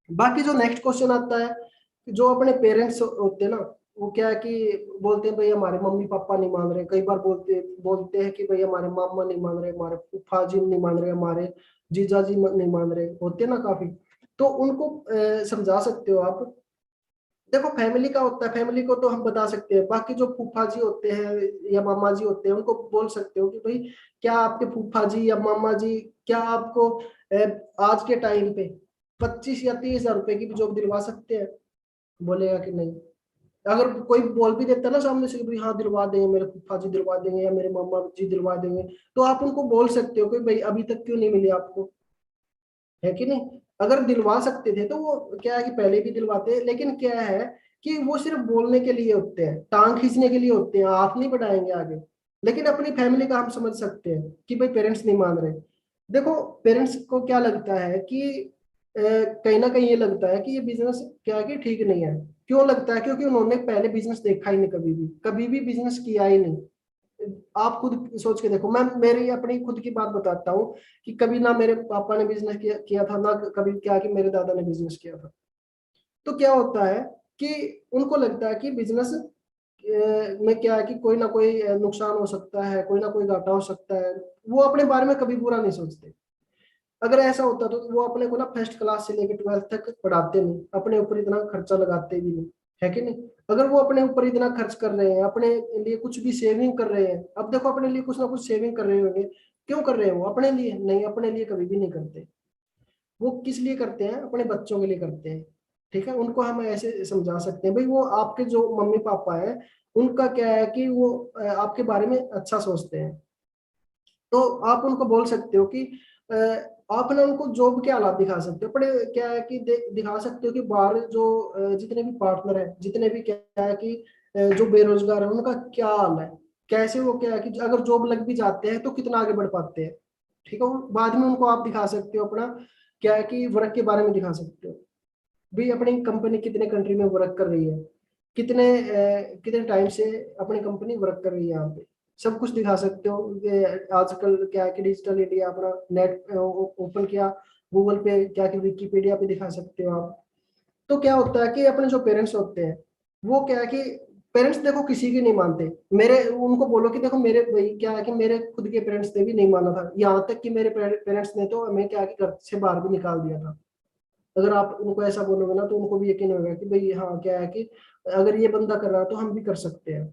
बाकी जो नेक्स्ट क्वेश्चन आता है, जो अपने पेरेंट्स होते हैं ना वो क्या है कि बोलते हैं भाई हमारे मम्मी पापा नहीं मान रहे, कई बार बोलते बोलते हैं कि भाई हमारे मामा नहीं मान रहे, हमारे फूफा जी नहीं मान रहे, हमारे जीजा जी नहीं मान रहे, होते हैं ना काफी। तो उनको समझा सकते हो आप। देखो फैमिली का होता है, फैमिली को तो हम बता सकते हैं, बाकी जो फूफा जी होते हैं या मामा जी होते हैं उनको बोल सकते हो कि भाई क्या आपके फूफा जी या मामा जी क्या आपको आज के टाइम पे 25 या 30,000 रुपए की भी जॉब दिलवा सकते हैं, बोलेगा कि नहीं। अगर कोई बोल भी देता है ना सामने से कि भाई हाँ दिलवा देंगे, मेरे फूफा जी दिलवा देंगे या मेरे मामा जी दिलवा देंगे, तो आप उनको बोल सकते हो कि भाई अभी तक क्यों नहीं मिली आपको, है कि नहीं। अगर दिलवा सकते थे तो वो क्या है कि पहले भी दिलवाते हैं, लेकिन क्या है कि वो सिर्फ बोलने के लिए होते हैं, टांग खींचने के लिए होते हैं, हाथ नहीं बढ़ाएंगे आगे। लेकिन अपनी फैमिली का हम समझ सकते हैं कि भाई पेरेंट्स नहीं मान रहे। देखो पेरेंट्स को क्या लगता है कि कहीं ना कहीं ये लगता है कि ये बिजनेस क्या है कि ठीक नहीं है। क्यों लगता है, क्योंकि उन्होंने पहले बिजनेस देखा ही नहीं, कभी भी बिजनेस किया ही नहीं। आप खुद सोच के देखो, मैं मेरी अपनी खुद की बात बताता हूँ कि कभी ना मेरे पापा ने बिजनेस किया था, ना कभी क्या कि मेरे दादा ने बिजनेस किया था। तो क्या होता है कि उनको लगता है कि बिजनेस में क्या है कि कोई ना कोई नुकसान हो सकता है, कोई ना कोई घाटा हो सकता है। वो अपने बारे में कभी बुरा नहीं सोचते। अगर ऐसा होता तो वो अपने को ना फर्स्ट क्लास से लेकर 12th तक पढ़ाते नहीं, अपने ऊपर इतना खर्चा लगाते भी नहीं, है कि नहीं। अगर वो अपने ऊपर इतना खर्च कर रहे हैं, अपने लिए कुछ भी सेविंग कर रहे हैं, अब देखो अपने लिए कुछ ना कुछ सेविंग कर रहे होंगे, क्यों कर रहे हैं? वो अपने लिए नहीं, अपने लिए कभी भी नहीं करते। वो किस लिए करते हैं? अपने बच्चों के लिए करते हैं। ठीक है, उनको हम ऐसे समझा सकते हैं भाई, वो आपके जो मम्मी पापा है उनका क्या है कि वो आपके बारे में अच्छा सोचते हैं। तो आप उनको बोल सकते हो कि आप ना उनको जॉब के हालात दिखा सकते हो, बड़े क्या है कि दिखा सकते हो कि बाहर जो जितने भी पार्टनर है, जितने भी क्या है कि जो बेरोजगार है उनका क्या हाल है, कैसे वो क्या है कि अगर जॉब लग भी जाते हैं तो कितना आगे बढ़ पाते हैं। ठीक है, बाद में उनको आप दिखा सकते हो अपना क्या है कि वर्क के बारे में दिखा सकते हो, भी अपनी कंपनी कितने कंट्री में वर्क कर रही है, कितने टाइम से अपनी कंपनी वर्क कर रही है यहाँ पे, सब कुछ दिखा सकते हो। ये आजकल क्या है कि डिजिटल इंडिया, अपना नेट ओपन किया गूगल पे, क्या कि विकिपीडिया पे दिखा सकते हो आप। तो क्या होता है कि अपने जो पेरेंट्स होते हैं वो क्या है कि पेरेंट्स देखो किसी की नहीं मानते। मेरे उनको बोलो कि देखो मेरे भाई क्या है कि मेरे खुद के पेरेंट्स ने भी नहीं माना था, यहाँ तक कि मेरे पेरेंट्स ने तो हमें क्या है कि घर से बाहर भी निकाल दिया था। अगर आप उनको ऐसा बोलोगे ना तो उनको भी यकीन होगा कि भाई हाँ क्या है कि अगर ये बंदा कर रहा है तो हम भी कर सकते हैं।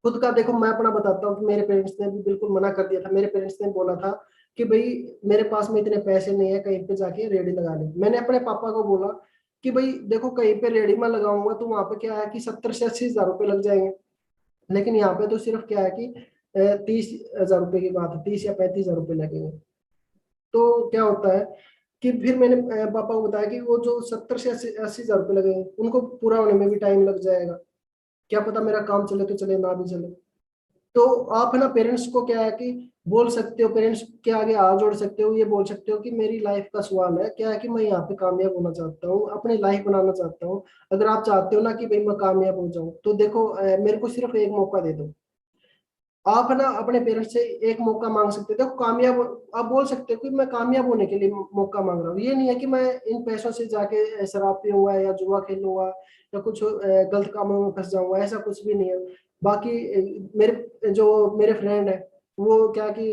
खुद का देखो, मैं अपना बताता हूँ कि मेरे पेरेंट्स ने भी बिल्कुल मना कर दिया था। मेरे पेरेंट्स ने बोला था कि भाई मेरे पास में इतने पैसे नहीं है, कहीं पे जाके रेडी लगा ले। मैंने अपने पापा को बोला कि भाई देखो कहीं पे रेडी में लगाऊंगा तो वहां पे क्या है कि 70 से 80 हजार रुपये लग जाएंगे, लेकिन यहाँ पे तो सिर्फ क्या है कि 30 हजार रुपये की बात है, 30 या 35 हजार रुपये लगेंगे। तो क्या होता है कि फिर मैंने पापा को बताया कि वो जो 70 से 80 हजार रुपये लगेंगे उनको पूरा होने में भी टाइम लग जाएगा, क्या पता मेरा काम चले तो चले, ना भी चले। तो आप है ना पेरेंट्स को क्या है कि बोल सकते हो, पेरेंट्स के आगे हाथ जोड़ सकते हो, ये बोल सकते हो कि मेरी लाइफ का सवाल है क्या है कि मैं यहाँ पे कामयाब होना चाहता हूँ, अपनी लाइफ बनाना चाहता हूँ। अगर आप चाहते हो ना कि भाई मैं कामयाब हो जाऊँ तो देखो मेरे को सिर्फ एक मौका दे दो। आप है ना अपने पेरेंट्स से एक मौका मांग सकते हो। देखो कामयाब आप बोल सकते हो कि मैं कामयाब होने के लिए मौका मांग रहा हूँ, ये नहीं है कि मैं इन पैसों से जाके शराब पीऊंगा या जुआ खेलूंगा या कुछ गलत कामों में फंस जाऊंगा, ऐसा कुछ भी नहीं है। बाकी मेरे फ्रेंड है वो क्या कि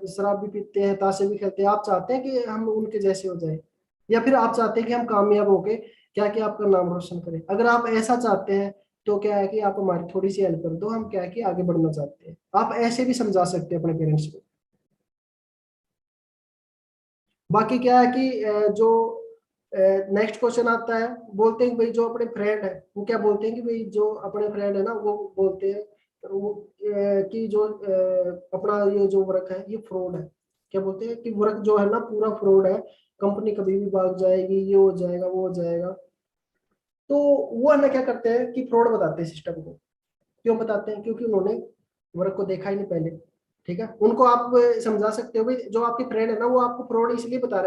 शराब भी पीते हैं, ताशे भी खेलते हैं। आप चाहते हैं कि हम उनके जैसे हो जाए, या फिर आप चाहते हैं कि हम कामयाब होके क्या कि आपका नाम रोशन करें? अगर आप ऐसा चाहते हैं तो क्या है कि आप हमारी थोड़ी सी हेल्प कर दो, हम क्या है कि आगे बढ़ना चाहते हैं। आप ऐसे भी समझा सकते हैं अपने पेरेंट्स को। बाकी क्या है कि जो नेक्स्ट क्वेश्चन आता है, बोलते हैं कि भाई जो अपने फ्रेंड है वो क्या बोलते हैं कि भाई जो अपने फ्रेंड है ना वो बोलते हैं कि जो अपना ये जो वर्क है ये फ्रॉड है। क्या बोलते हैं कि वर्क जो है ना पूरा फ्रॉड है, कंपनी कभी भी भाग जाएगी, ये हो जाएगा वो हो जाएगा। तो वो है ना क्या करते हैं कि फ्रॉड बताते हैं सिस्टम को। क्यों बताते हैं? क्योंकि उन्होंने वर्क को देखा ही नहीं पहले। ठीक है, उनको आप समझा सकते हो भाई जो आपके फ्रेंड है ना वो आपको फ्रॉड इसलिए बता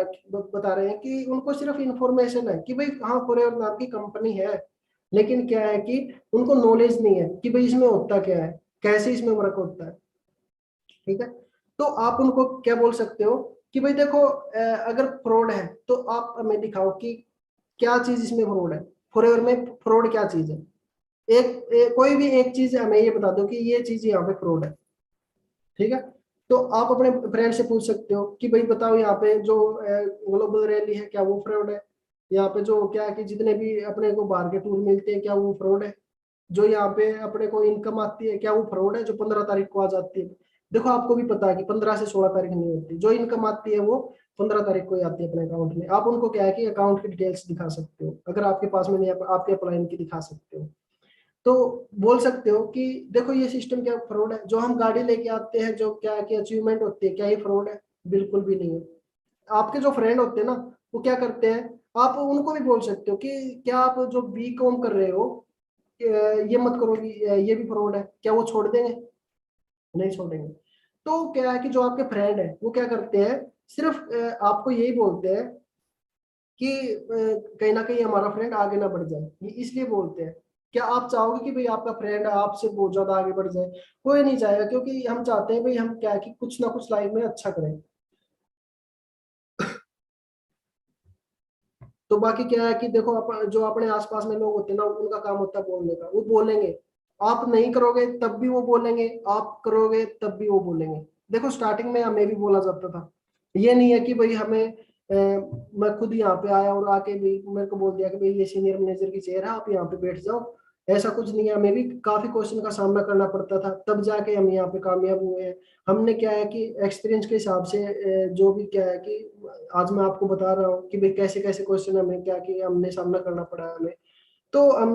रहे हैं कि उनको सिर्फ इंफॉर्मेशन है कि भाई हाँ फॉरएवर नाम की कंपनी है, लेकिन क्या है कि उनको नॉलेज नहीं है कि भाई इसमें होता क्या है, कैसे इसमें वर्क होता है। ठीक है, तो आप उनको क्या बोल सकते हो कि भाई देखो अगर फ्रॉड है तो आप हमें दिखाओ कि क्या चीज इसमें फ्रॉड है, फॉरएवर में फ्रॉड क्या चीज है। कोई भी एक चीज हमें ये बता दो कि ये चीज यहाँ पे फ्रॉड है। ठीक है, तो आप अपने फ्रेंड से पूछ सकते हो कि भाई बताओ यहाँ पे जो ग्लोबल रैली है क्या वो फ्रॉड है? यहाँ पे जो क्या है कि जितने भी अपने को बाहर के टूर मिलते हैं क्या वो फ्रॉड है? जो यहाँ पे अपने को इनकम आती है क्या वो फ्रॉड है, जो 15 तारीख को आ जाती है? देखो आपको भी पता है कि 15 से 16 तारीख नहीं होती, जो इनकम आती है वो 15 तारीख को ही आती है अपने अकाउंट में। आप उनको क्या है कि अकाउंट की डिटेल्स दिखा सकते हो, अगर आपके पास में नहीं है आपके अपलाइन की दिखा सकते हो। तो बोल सकते हो कि देखो ये सिस्टम क्या फ्रॉड है? जो हम गाड़ी लेके आते हैं जो क्या है कि अचीवमेंट होती है क्या ये फ्रॉड है? बिल्कुल भी नहीं है। आपके जो फ्रेंड होते हैं ना वो क्या करते हैं, आप उनको भी बोल सकते हो कि क्या आप जो बीकॉम कर रहे हो ये मत करो कि ये भी फ्रॉड है, क्या वो छोड़ देंगे? नहीं छोड़ेंगे। तो क्या है कि जो आपके फ्रेंड है वो क्या करते हैं, सिर्फ आपको यही बोलते हैं कि कहीं ना कहीं हमारा फ्रेंड आगे ना बढ़ जाए, ये इसलिए बोलते हैं। क्या आप चाहोगे कि भाई आपका फ्रेंड आपसे बहुत ज्यादा आगे बढ़ जाए? कोई नहीं चाहेगा, क्योंकि हम चाहते हैं भाई हम क्या है कि कुछ ना कुछ लाइफ में अच्छा करें। तो बाकी क्या है कि देखो जो अपने आसपास में लोग होते हैं ना उनका काम होता है बोलने का, वो बोलेंगे। आप नहीं करोगे तब भी वो बोलेंगे, आप करोगे तब भी वो बोलेंगे। देखो स्टार्टिंग में हमें भी बोला जाता था, ये नहीं है कि भाई हमें मैं खुद यहाँ पे आया और आके भी मेरे को बोल दिया कि भाई ये सीनियर मैनेजर की चेयर है आप यहाँ पे बैठ जाओ, ऐसा कुछ नहीं है, हमें भी काफी क्वेश्चन का सामना करना पड़ता था, तब जाके हम यहाँ पे कामयाब हुए हैं। हमने क्या है कि एक्सपीरियंस के हिसाब से जो भी क्या है कि आज मैं आपको बता रहा हूँ कि भाई कैसे कैसे क्वेश्चन हमें क्या कि हमने सामना करना पड़ा है हमें। तो हम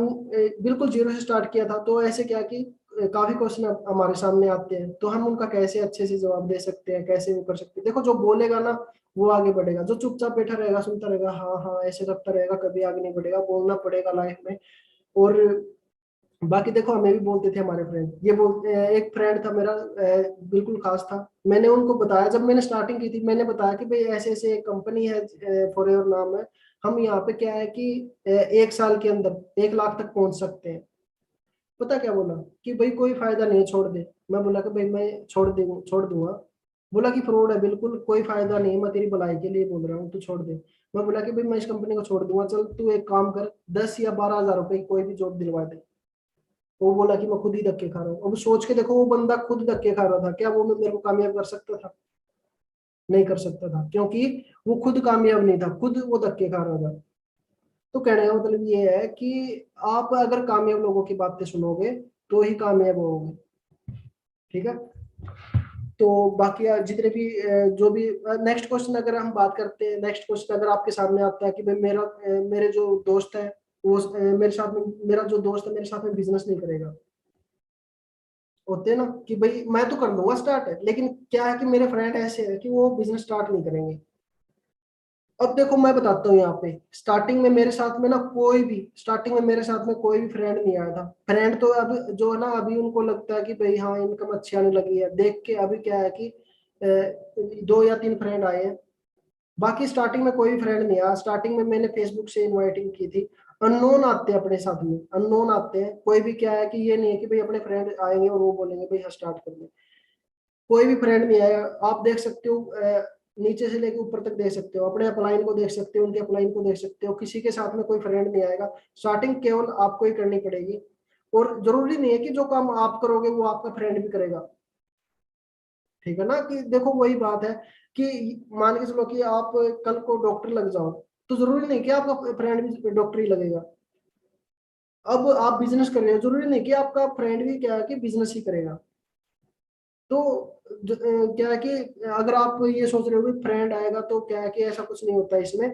बिल्कुल जीरो से स्टार्ट किया था, तो ऐसे क्या कि काफी क्वेश्चन हमारे सामने आते हैं, तो हम उनका कैसे अच्छे से जवाब दे सकते हैं, कैसे वो कर सकते हैं। देखो जो बोलेगा ना वो आगे बढ़ेगा, जो चुपचाप बैठा रहेगा सुनता रहेगा हाँ हाँ ऐसे करता रहेगा कभी आगे नहीं बढ़ेगा। बोलना पड़ेगा लाइफ में। और बाकी देखो हमें भी बोलते थे हमारे फ्रेंड, ये बोलते एक फ्रेंड था मेरा बिल्कुल खास था। मैंने उनको बताया, जब मैंने स्टार्टिंग की थी मैंने बताया कि भाई ऐसे ऐसे एक कंपनी है फॉर योर नाम है, हम यहाँ पे क्या है कि 1 साल के अंदर 1 लाख तक पहुंच सकते हैं। पता क्या बोला कि भाई कोई फायदा नहीं, छोड़ दे। मैं बोला कि भाई मैं छोड़ दूंगा। बोला कि फ्रॉड है, बिल्कुल कोई फायदा नहीं, मैं तेरी भलाई के लिए बोल रहा हूँ, तू छोड़ दे। मैं बोला कि भाई मैं इस कंपनी को छोड़ दूंगा, चल तू एक काम कर 10 या 12 हजार रुपए की कोई भी जॉब दिलवा दे। वो बोला कि मैं खुद ही धक्के खा रहा हूँ। अब सोच के देखो वो बंदा खुद धक्के खा रहा था, क्या वो मेरे को कामयाब कर सकता था? नहीं कर सकता था, क्योंकि वो खुद कामयाब नहीं था, खुद वो धक्के खा रहा था। तो कहने का मतलब ये है कि आप अगर कामयाब लोगों की बातें सुनोगे तो ही कामयाब होगे। ठीक है। तो बाकी जितने भी जो भी नेक्स्ट क्वेश्चन अगर हम बात करते हैं, नेक्स्ट क्वेश्चन अगर आपके सामने आता है कि भाई मेरे जो दोस्त है वो मेरे साथ में, मेरा जो दोस्त है मेरे साथ में बिजनेस नहीं करेगा। होते हैं ना कि भाई मैं तो कर दूंगा स्टार्ट है, लेकिन क्या है कि मेरे फ्रेंड ऐसे है कि वो बिजनेस स्टार्ट नहीं करेंगे। अब देखो मैं बताता हूँ यहाँ पे, स्टार्टिंग में मेरे साथ में ना कोई भी, स्टार्टिंग में मेरे साथ में कोई भी फ्रेंड नहीं आया था। फ्रेंड तो अब जो है ना अभी उनको लगता है कि भाई हाँ इनकम अच्छी आने लगी है देख के, अभी क्या है कि 2 या 3 फ्रेंड आए हैं। बाकी स्टार्टिंग में कोई फ्रेंड नहीं आया। स्टार्टिंग में मैंने फेसबुक से इनवाइटिंग की थी। अननोन आते हैं अपने साथ में, अननोन आते हैं। कोई भी क्या है कि ये नहीं है कि भाई अपने फ्रेंड आएंगे और वो बोलेंगे भाई हाँ स्टार्ट कर दे। कोई भी फ्रेंड नहीं आया। आप देख सकते हो नीचे से लेके ऊपर तक देख सकते हो, अपने अपलाइन को देख सकते हो, उनके अपलाइन को देख सकते हो, किसी के साथ में कोई फ्रेंड नहीं आएगा। स्टार्टिंग केवल आपको ही करनी पड़ेगी। और जरूरी नहीं है कि जो काम आप करोगे वो आपका फ्रेंड भी करेगा। ठीक है ना, कि देखो वही बात है कि मान के चलो कि आप कल को डॉक्टर लग जाओ, तो जरूरी नहीं कि आपका फ्रेंड भी डॉक्टर ही लगेगा। अब आप बिजनेस कर रहे हो, जरूरी नहीं कि आपका फ्रेंड भी क्या है कि बिजनेस ही करेगा। तो क्या है कि अगर आप ये सोच रहे हो कि फ्रेंड आएगा तो क्या है कि ऐसा कुछ नहीं होता इसमें।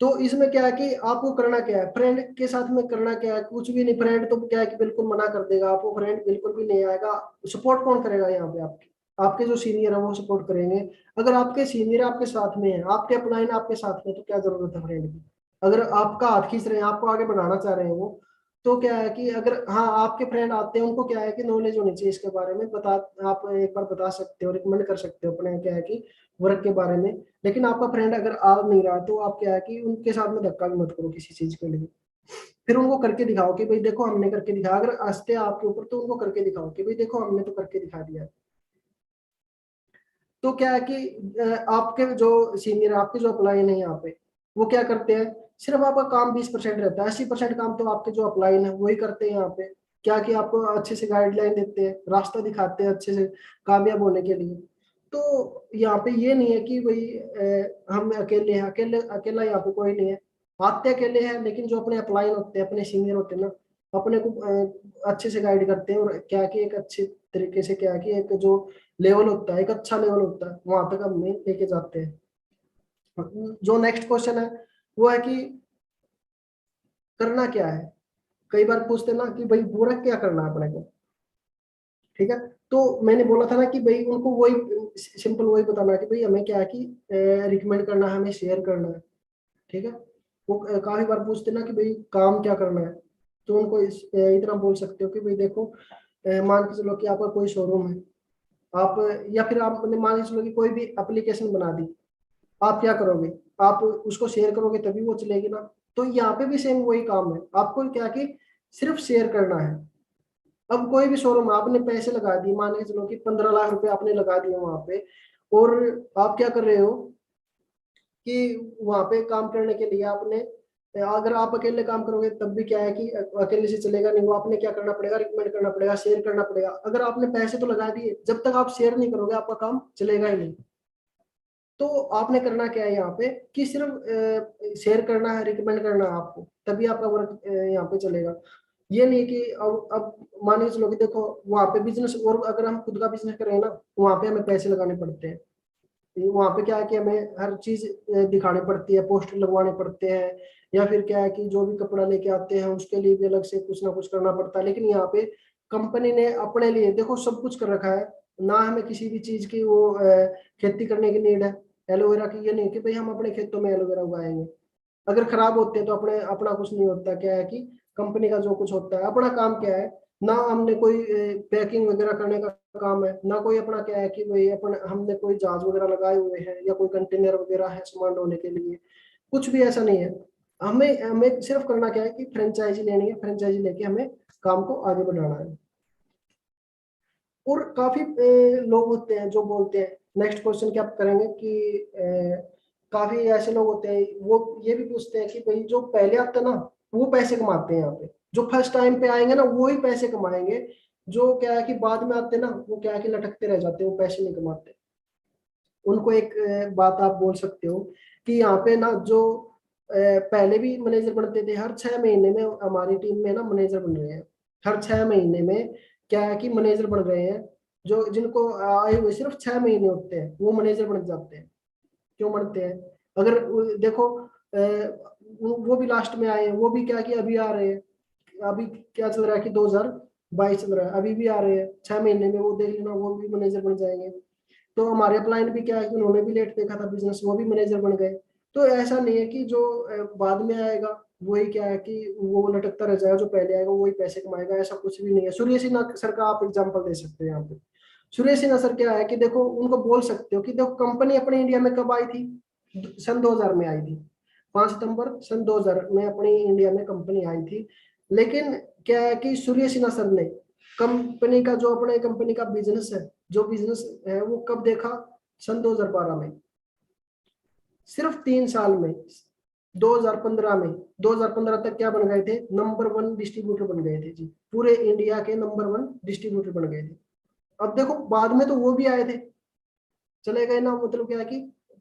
तो इसमें क्या है कि आपको करना क्या है, फ्रेंड के साथ में करना क्या है, कुछ भी नहीं। फ्रेंड तो क्या है कि बिल्कुल मना कर देगा आपको, फ्रेंड बिल्कुल भी नहीं आएगा। सपोर्ट कौन करेगा यहाँ पे? आपके आपके जो सीनियर है वो सपोर्ट करेंगे। अगर आपके सीनियर आपके साथ में है, आपके अपलाइन आपके साथ में, तो क्या जरूरत है फ्रेंड की? अगर आपका हाथ खींच रहे हैं, आपको आगे बढ़ाना चाह रहे हैं वो, तो क्या है कि अगर हाँ आपके फ्रेंड आते हैं, उनको क्या है कि नॉलेज होनी चाहिए इसके बारे में, बता आप एक बार बता सकते हो, रिकमेंड कर सकते हो अपने क्या है कि वर्क के बारे में। लेकिन आपका फ्रेंड अगर आ नहीं रहा तो आप क्या है कि उनके साथ में धक्का भी मत करो किसी चीज के लिए। फिर उनको करके दिखाओ कि भाई देखो हमने करके दिखाया। अगर हंसते हैं आपके ऊपर तो उनको करके दिखाओ कि भाई देखो हमने तो करके दिखा दिया। तो क्या है कि आपके जो सीनियर आपके जो अप्लाई नहीं यहाँ पे, वो क्या करते हैं, सिर्फ आपका काम 20% रहता है, 80% काम तो आपके जो अप्लाई है वही करते हैं यहाँ पे। क्या कि आपको अच्छे से गाइडलाइन देते हैं, रास्ता दिखाते हैं अच्छे से कामयाब होने के लिए। तो यहाँ पे ये नहीं है कि भाई हम अकेले हैं, अकेला यहाँ पे कोई नहीं है। आते अकेले हैं, लेकिन जो अपने अप्लाई होते हैं, अपने सीनियर होते हैं ना, अपने को अच्छे से गाइड करते हैं। और क्या कि एक अच्छे तरीके से क्या कि एक जो लेवल होता है, एक अच्छा लेवल होता है, वहां तक हमें लेके जाते हैं। जो नेक्स्ट क्वेश्चन है वो है कि करना क्या है। कई बार पूछते हैं ना कि भाई बुरा क्या करना है अपने को। ठीक है। तो मैंने बोला था ना कि भाई उनको वही सिंपल वही बताना है कि भाई हमें क्या है कि रिकमेंड करना है, हमें शेयर करना है। ठीक है। वो काफी बार पूछते हैं ना कि भाई काम क्या करना है, तो उनको इतना बोल सकते हो कि भाई देखो मान के चलो कि आपका कोई शोरूम है, आप या फिर आपने मान के चलो कि कोई भी एप्लीकेशन बना दी, आप क्या करोगे, आप उसको शेयर करोगे तभी वो चलेगी ना। तो यहाँ पे भी सेम वही काम है, आपको क्या कि सिर्फ शेयर करना है। अब कोई भी शोरूम आपने पैसे लगा दिए, मान के चलो कि 15 लाख रुपए आपने लगा दिए वहां पे, और आप क्या कर रहे हो कि वहां पे काम करने के लिए आपने, अगर आप अकेले काम करोगे तब भी क्या है कि अकेले से चलेगा नहीं, वो आपने क्या करना पड़ेगा, रिकमेंड करना पड़ेगा, शेयर करना पड़ेगा। अगर आपने पैसे तो लगा दिए, जब तक आप शेयर नहीं करोगे आपका काम चलेगा ही नहीं। तो आपने करना क्या है यहाँ पे कि सिर्फ शेयर करना है, रिकमेंड करना है आपको। तभी आपका वर्क यहाँ पे चलेगा। ये नहीं कि अब मान लीजिए चलो कि देखो वहाँ पे बिजनेस, और अगर हम खुद का बिजनेस करें ना तो वहाँ पे हमें पैसे लगाने पड़ते हैं। वहाँ पे क्या है कि हमें हर चीज दिखानी पड़ती है, पोस्टर लगवाने पड़ते हैं, या फिर क्या है कि जो भी कपड़ा लेके आते हैं उसके लिए भी अलग से कुछ ना कुछ करना पड़ता है। लेकिन यहाँ पे कंपनी ने अपने लिए देखो सब कुछ कर रखा है ना, हमें किसी भी चीज की वो खेती करने की नीड है। एलोवेरा की ये नहीं कि भाई हम अपने खेतों में एलोवेरा उगाएंगे, अगर खराब होते हैं तो अपने अपना कुछ नहीं होता। क्या है कि कंपनी का जो कुछ होता है, अपना काम क्या है ना, हमने कोई पैकिंग वगैरह करने का काम है ना, कोई अपना क्या है कि भाई अपन हमने कोई जहाज वगैरह लगाए हुए हैं या कोई कंटेनर वगैरह है सामान ढोने के लिए, कुछ भी ऐसा नहीं है। हमें हमें सिर्फ करना क्या है कि फ्रेंचाइजी लेनी है, फ्रेंचाइजी लेके हमें काम को आगे बढ़ाना है। और काफी लोग होते हैं जो बोलते हैं, नेक्स्ट क्वेश्चन क्या आप करेंगे कि काफी ऐसे लोग होते हैं वो ये भी पूछते हैं कि भाई जो पहले आते हैं ना वो पैसे कमाते हैं यहाँ पे, जो फर्स्ट टाइम पे आएंगे ना वो ही पैसे कमाएंगे, जो क्या है कि बाद में आते हैं ना वो क्या है कि लटकते रह जाते हैं, वो पैसे नहीं कमाते। उनको एक बात आप बोल सकते हो कि यहाँ पे ना जो पहले भी मैनेजर बनते थे, हर 6 महीने में हमारी टीम में ना मैनेजर बन रहे हैं, हर 6 महीने में क्या है कि मैनेजर बन रहे हैं। जो जिनको आए हुए सिर्फ 6 महीने होते हैं वो मैनेजर बन जाते हैं। क्यों बनते हैं? अगर देखो वो भी लास्ट में आए हैं, वो भी क्या कि अभी आ रहे हैं, अभी क्या चल रहा है कि 2022 चल रहा है, अभी भी आ रहे हैं 6 महीने में, वो देख लेना वो भी मैनेजर बन जाएंगे। तो हमारे अपलाइन भी क्या है कि उन्होंने भी लेट देखा था बिजनेस, वो भी मैनेजर बन गए। तो ऐसा नहीं है कि जो बाद में आएगा वही क्या है कि वो लटकता रह जाएगा, जो पहले आएगा वही पैसे कमाएगा, ऐसा कुछ भी नहीं है। सूर्य सिन्हा सर का आप एग्जाम्पल दे सकते हैं यहाँ पे। सूर्य सिन्हा सर क्या है कि देखो उनको बोल सकते हो कि देखो कंपनी अपने इंडिया में कब आई थी, सन 2000 में आई थी, 5 सितंबर सन 2000 में अपनी इंडिया में कंपनी आई थी। लेकिन क्या है कि सूर्य सिन्हा सर ने कंपनी का जो अपने कंपनी का बिजनेस है, जो बिजनेस है वो कब देखा, सन 2012 में, सिर्फ 3 साल में, 2015 में, 2015 तक क्या बन गए थे, नंबर 1 डिस्ट्रीब्यूटर बन गए थे जी, पूरे इंडिया के नंबर 1 डिस्ट्रीब्यूटर बन गए थे। अब देखो बाद में तो वो भी आए थे, चले गए ना, मतलब क्या है कि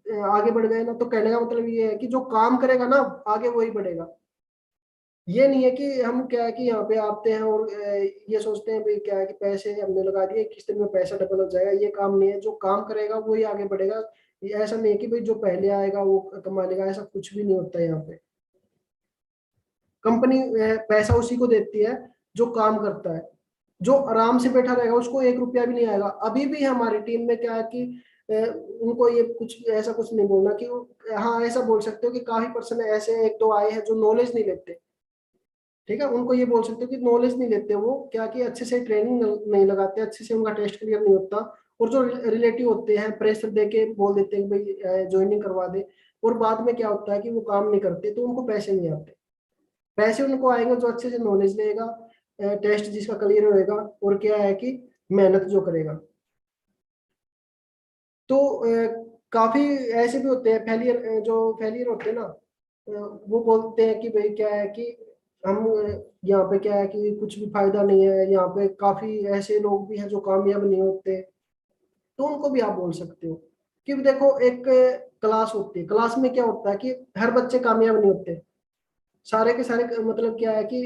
आगे बढ़ गए ना, तो कहने का मतलब ये है कि जो काम करेगा ना आगे वही बढ़ेगा। ये नहीं है कि हम क्या है कि यहाँ पे आते हैं और ये सोचते हैं भाई क्या है कि पैसे हमने लगा दिए किस दिन में पैसा डबल हो जाएगा, ये काम नहीं है। जो काम करेगा वही आगे बढ़ेगा। ऐसा नहीं है कि भाई जो पहले आएगा वो कमा लेगा, ऐसा कुछ भी नहीं होता है यहाँ पे। कंपनी पैसा उसी को देती है जो काम करता है, जो आराम से बैठा रहेगा उसको 1 रुपया भी नहीं आएगा। अभी भी हमारी टीम में क्या है कि उनको ये कुछ ऐसा कुछ नहीं बोलना कि हाँ, ऐसा बोल सकते हो कि काफी पर्सन ऐसे 1-2 आए हैं जो नॉलेज नहीं लेते, ठीक है, उनको ये बोल सकते हो कि नॉलेज नहीं लेते, वो क्या कि अच्छे से ट्रेनिंग नहीं लगाते, अच्छे से उनका टेस्ट क्लियर नहीं होता, और जो रिलेटिव होते हैं प्रेशर दे के बोल देते हैं कि भाई ज्वाइनिंग करवा दे, और बाद में क्या होता है कि वो काम नहीं करते, तो उनको पैसे नहीं आते। पैसे उनको आएंगे जो अच्छे से नॉलेज लेगा, टेस्ट जिसका क्लियर होएगा, और क्या है कि मेहनत जो करेगा। तो काफी ऐसे भी होते हैं फेलियर, जो फेलियर होते हैं ना, वो बोलते हैं कि भाई क्या है कि हम यहाँ पे क्या है कि कुछ भी फायदा नहीं है, यहाँ पे काफी ऐसे लोग भी हैं जो कामयाब नहीं होते। तो उनको भी आप बोल सकते हो कि देखो एक क्लास होती है, क्लास में क्या होता है कि हर बच्चे कामयाब नहीं होते, सारे के सारे, मतलब क्या है कि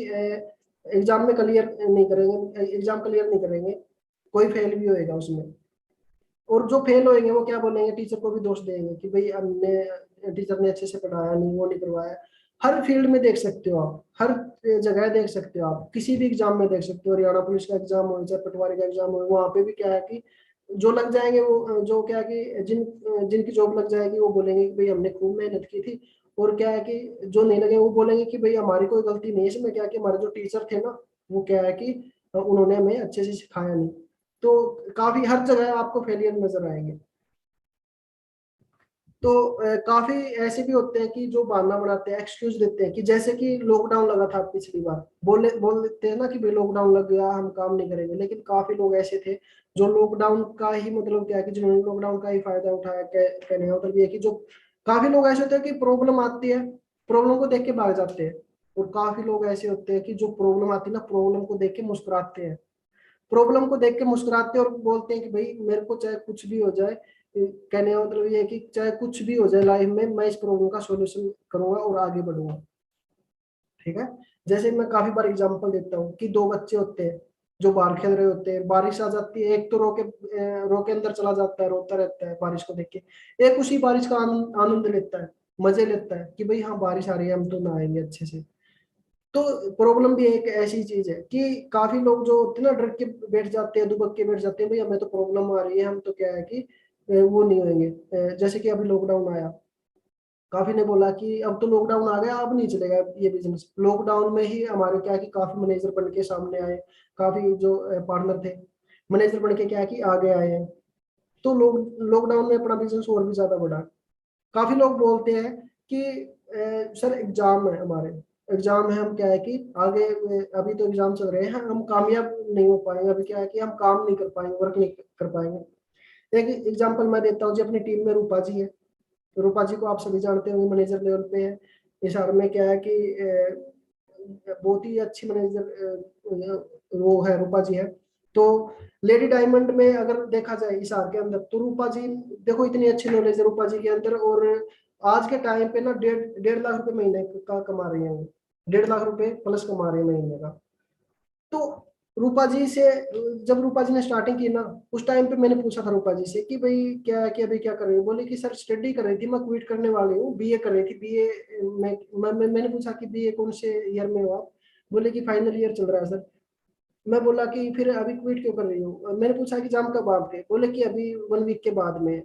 एग्जाम में क्लियर नहीं करेंगे, एग्जाम क्लियर नहीं करेंगे, कोई फेल भी होएगा उसमें। और जो फेल होएंगे वो क्या बोलेंगे, टीचर को भी दोष देंगे कि भाई हमने, टीचर ने अच्छे से पढ़ाया नहीं, वो नहीं करवाया। हर फील्ड में देख सकते हो आप, हर जगह देख सकते हो आप, किसी भी एग्जाम में देख सकते हो, हरियाणा पुलिस का एग्जाम हो चाहे पटवारी का एग्जाम हो, वहाँ पे भी क्या है कि जो लग जाएंगे वो, जो क्या है कि जिनकी जॉब लग जाएगी वो बोलेंगे कि भाई हमने खूब मेहनत की थी। और क्या है कि जो नहीं लगे वो बोलेंगे कि भाई हमारी कोई गलती नहीं है इसमें, क्या कि हमारे जो टीचर थे ना वो क्या है कि उन्होंने हमें अच्छे से सिखाया नहीं। तो काफी हर जगह आपको फेलियर नजर आएंगे। तो काफी ऐसे भी होते हैं कि जो बहाना बनाते हैं, एक्सक्यूज देते हैं, कि जैसे कि लॉकडाउन लगा था पिछली बार, बोल देते हैं ना कि भाई लॉकडाउन लग गया हम काम नहीं करेंगे। लेकिन काफी लोग ऐसे थे जो लॉकडाउन का ही, मतलब क्या है कि जिन्होंने लॉकडाउन का ही फायदा उठाया। कहने का मतलब ये है कि जो काफी लोग ऐसे होते हैं कि प्रॉब्लम आती है, प्रॉब्लम को देख के भाग जाते हैं, और काफी लोग ऐसे होते हैं कि जो प्रॉब्लम आती है ना, प्रॉब्लम को देख के मुस्कुराते हैं, प्रॉब्लम को देख के मुस्कुराते हैं और बोलते हैं कि भाई मेरे को चाहे कुछ भी हो जाए, कहने का मतलब ये है कि चाहे कुछ भी हो जाए लाइफ में, मैं इस प्रॉब्लम का सॉल्यूशन करूंगा और आगे बढ़ूंगा। ठीक है। जैसे मैं काफी बार एग्जांपल देता हूँ कि दो बच्चे होते हैं जो बाहर खेल रहे होते हैं, बारिश आ जाती है, एक तो रो के अंदर चला जाता है, रोता रहता है बारिश को देख के, एक उसी बारिश का आनंद लेता है, मजे लेता है कि भाई हाँ बारिश आ रही है, हम तो नहाएंगे अच्छे से। तो प्रॉब्लम भी एक ऐसी चीज है कि काफी लोग जो होते हैं ना, डर के बैठ जाते हैं, दुबक के बैठ जाते हैं, भाई हमें तो प्रॉब्लम आ रही है, हम तो क्या है कि वो नहीं होंगे। जैसे कि अभी लॉकडाउन आया, काफी ने बोला कि अब तो लॉकडाउन आ गया, अब नहीं चलेगा ये बिजनेस। लॉकडाउन में ही हमारे क्या है कि काफी मैनेजर बन के सामने आए, काफी जो पार्टनर थे मैनेजर बन के क्या है कि आगे आए हैं। तो लॉकडाउन में अपना बिजनेस और भी ज्यादा बढ़ा। काफी लोग बोलते हैं कि सर एग्जाम है हमारे, एग्जाम है, हम क्या है कि आगे अभी तो एग्जाम चल रहे हैं, हम कामयाब नहीं हो पाएंगे, अभी क्या है कि हम काम नहीं कर पाएंगे, वर्क नहीं कर पाएंगे। एक एग्जांपल मैं देता हूँ जी, अपनी टीम में रूपा जी है। रूपा जी को आप सभी जानते होंगे, मैनेजर लेवल पे है हिसार में। क्या है कि बहुत ही अच्छी मैनेजर वो है, रूपा जी है। तो लेडी डायमंड में अगर देखा जाए हिसार के अंदर, तो रूपा जी देखो इतनी अच्छी नॉलेज है रूपा जी के अंदर, और आज के टाइम पे ना 1.5 लाख रुपए महीने का कमा रही है वो, 1.5 लाख रुपए प्लस कमा रही है महीने का। तो रूपा जी से, जब रूपा जी ने स्टार्टिंग की ना, उस टाइम पे मैंने पूछा था रूपा जी से कि भाई क्या है कि अभी क्या कर रही हूँ, बोले कि सर स्टडी कर रही थी, मैं क्विट करने वाली हूँ, बीए कर रही थी, बीए मैंने पूछा कि बीए कौन से ईयर में हो आप, बोले कि फाइनल ईयर चल रहा है सर। मैं बोला कि फिर अभी क्विट क्यों कर रही हूँ, मैंने पूछा कि एग्जाम कब आपके, बोले कि अभी 1 वीक के बाद में।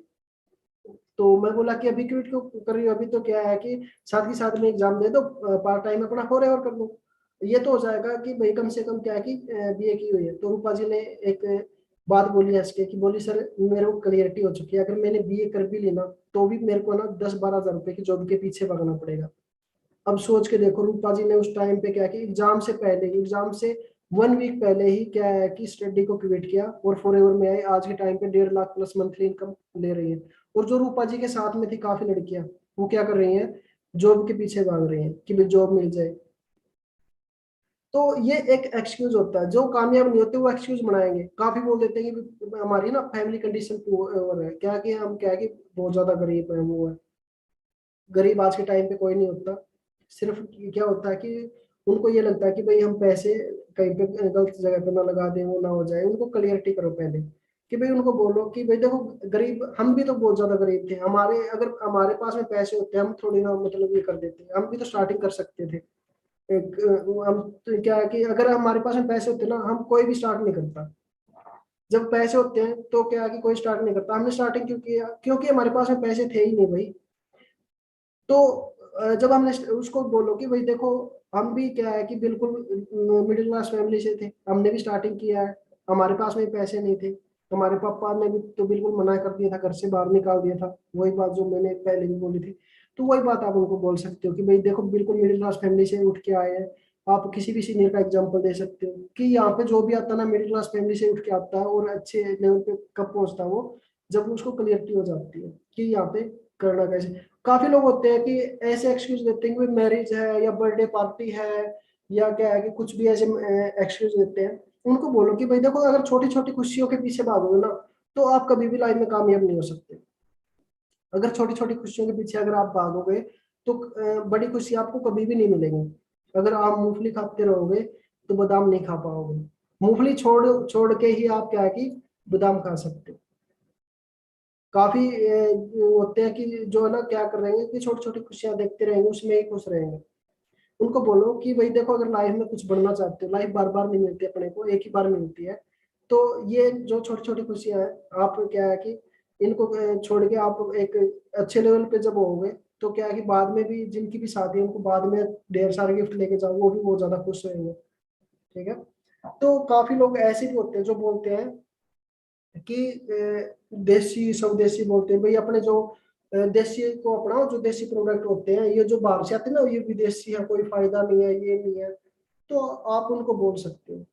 तो मैं बोला कि अभी क्विट क्यों कर रही हो, अभी तो क्या है कि साथ ही साथ में एग्जाम दे दो, पार्ट टाइम अपना फॉरएवर कर लो, ये तो हो जाएगा कि भाई कम से कम क्या है कि बीए की हुई है। तो रूपा जी ने एक बात बोली हंस के कि बोली सर मेरे को क्लियरिटी हो चुकी है, अगर मैंने बीए कर भी ली ना तो भी मेरे को ना 10-12 हजार रुपए की जॉब के पीछे भागना पड़ेगा। अब सोच के देखो, रूपा जी ने उस टाइम पे क्या कि एग्जाम से पहले, एग्जाम से 1 वीक पहले ही क्या है कि स्टडी को क्विट किया और फॉरएवर में आई। आज के टाइम पे 1.5 लाख प्लस मंथली इनकम ले रही है। और जो रूपा जी के साथ में थी काफी लड़कियां, वो क्या कर रही हैं, जॉब के पीछे भाग रही हैं कि भाई जॉब मिल जाए। तो ये एक एक्सक्यूज होता है, जो कामयाब नहीं होते वो एक्सक्यूज बनाएंगे, काफी बोल देते हैं कि हमारी ना फैमिली कंडीशन पुअर है, क्या कि हम क्या है कि बहुत ज्यादा गरीब है, वो है। गरीब आज के टाइम पे कोई नहीं होता। सिर्फ क्या होता है कि उनको ये लगता है कि भाई हम पैसे कहीं पे गलत जगह पे ना लगा दें, वो ना हो जाए। उनको क्लियरिटी करो पहले कि भाई, उनको बोलो कि भाई देखो, गरीब हम भी तो बहुत ज्यादा गरीब थे, हमारे अगर हमारे पास में पैसे होते हम थोड़ी ना मतलब ये कर देते, हम भी तो स्टार्टिंग कर सकते थे। एक हम तो क्या है कि अगर हमारे पास में पैसे होते ना, हम कोई भी स्टार्ट नहीं करता। जब पैसे होते हैं तो क्या है कि कोई स्टार्ट नहीं करता। हमने स्टार्टिंग क्यों किया, क्योंकि हमारे पास में पैसे थे ही नहीं भाई। तो जब हमने उसको बोलो कि भाई देखो, हम भी क्या है कि बिल्कुल मिडिल क्लास फैमिली से थे, हमने भी स्टार्टिंग किया है, हमारे पास में पैसे नहीं थे, हमारे पापा ने भी तो बिल्कुल मना कर दिया था, घर से बाहर निकाल दिया था। वही बात जो मैंने पहले भी बोली थी। तो वही बात आप उनको बोल सकते हो कि भाई देखो, बिल्कुल मिडिल क्लास फैमिली से उठ के आए हैं। आप किसी भी सीनियर का एग्जाम्पल दे सकते हो कि यहाँ पे जो भी आता है ना, मिडिल क्लास फैमिली से उठ के आता है, और अच्छे लेवल पे कब पहुंचता है वो, जब उसको क्लियरिटी हो जाती है कि यहाँ पे करना कैसे। काफी लोग होते हैं कि ऐसे एक्सक्यूज देते हैं कि मैरिज है या बर्थडे पार्टी है या क्या है कि कुछ भी ऐसे एक्सक्यूज देते हैं। उनको बोलो कि भाई देखो, अगर छोटी छोटी खुशियों के पीछे भागोगे ना, तो आप कभी भी लाइफ में कामयाब नहीं हो सकते। अगर छोटी छोटी खुशियों के पीछे अगर आप भागोगे, तो बड़ी खुशी आपको कभी भी नहीं मिलेगी। अगर आप मूंगफली खाते रहोगे तो बादाम नहीं खा पाओगे। मूंगफली छोड़ छोड़ के ही आप क्या है कि बादाम खा सकते हो। काफी होते हैं कि जो है ना क्या कर रहे हैं कि छोटी छोटी खुशियां देखते रहेंगे, उसमें ही खुश रहेंगे। उनको बोलो कि भाई देखो, अगर लाइफ में कुछ बनना चाहते हो, लाइफ बार बार नहीं मिलती अपने को, एक ही बार मिलती है। तो ये जो छोटी छोटी खुशियां हैं, आप क्या है कि इनको छोड़ के आप एक अच्छे लेवल पे जब होगे, तो क्या है कि बाद में भी जिनकी भी शादी है, उनको बाद में ढेर सारे गिफ्ट लेके जाओ, वो भी बहुत ज्यादा खुश होंगे। ठीक है। तो काफी लोग ऐसे भी होते हैं जो बोलते हैं कि देसी स्वदेशी बोलते हैं, भाई अपने जो देसी को अपनाओ, जो देसी प्रोडक्ट होते हैं, ये जो बाहर से आते हैं ना, ये विदेशी है, कोई फायदा नहीं है, ये नहीं है। तो आप उनको बोल सकते हो,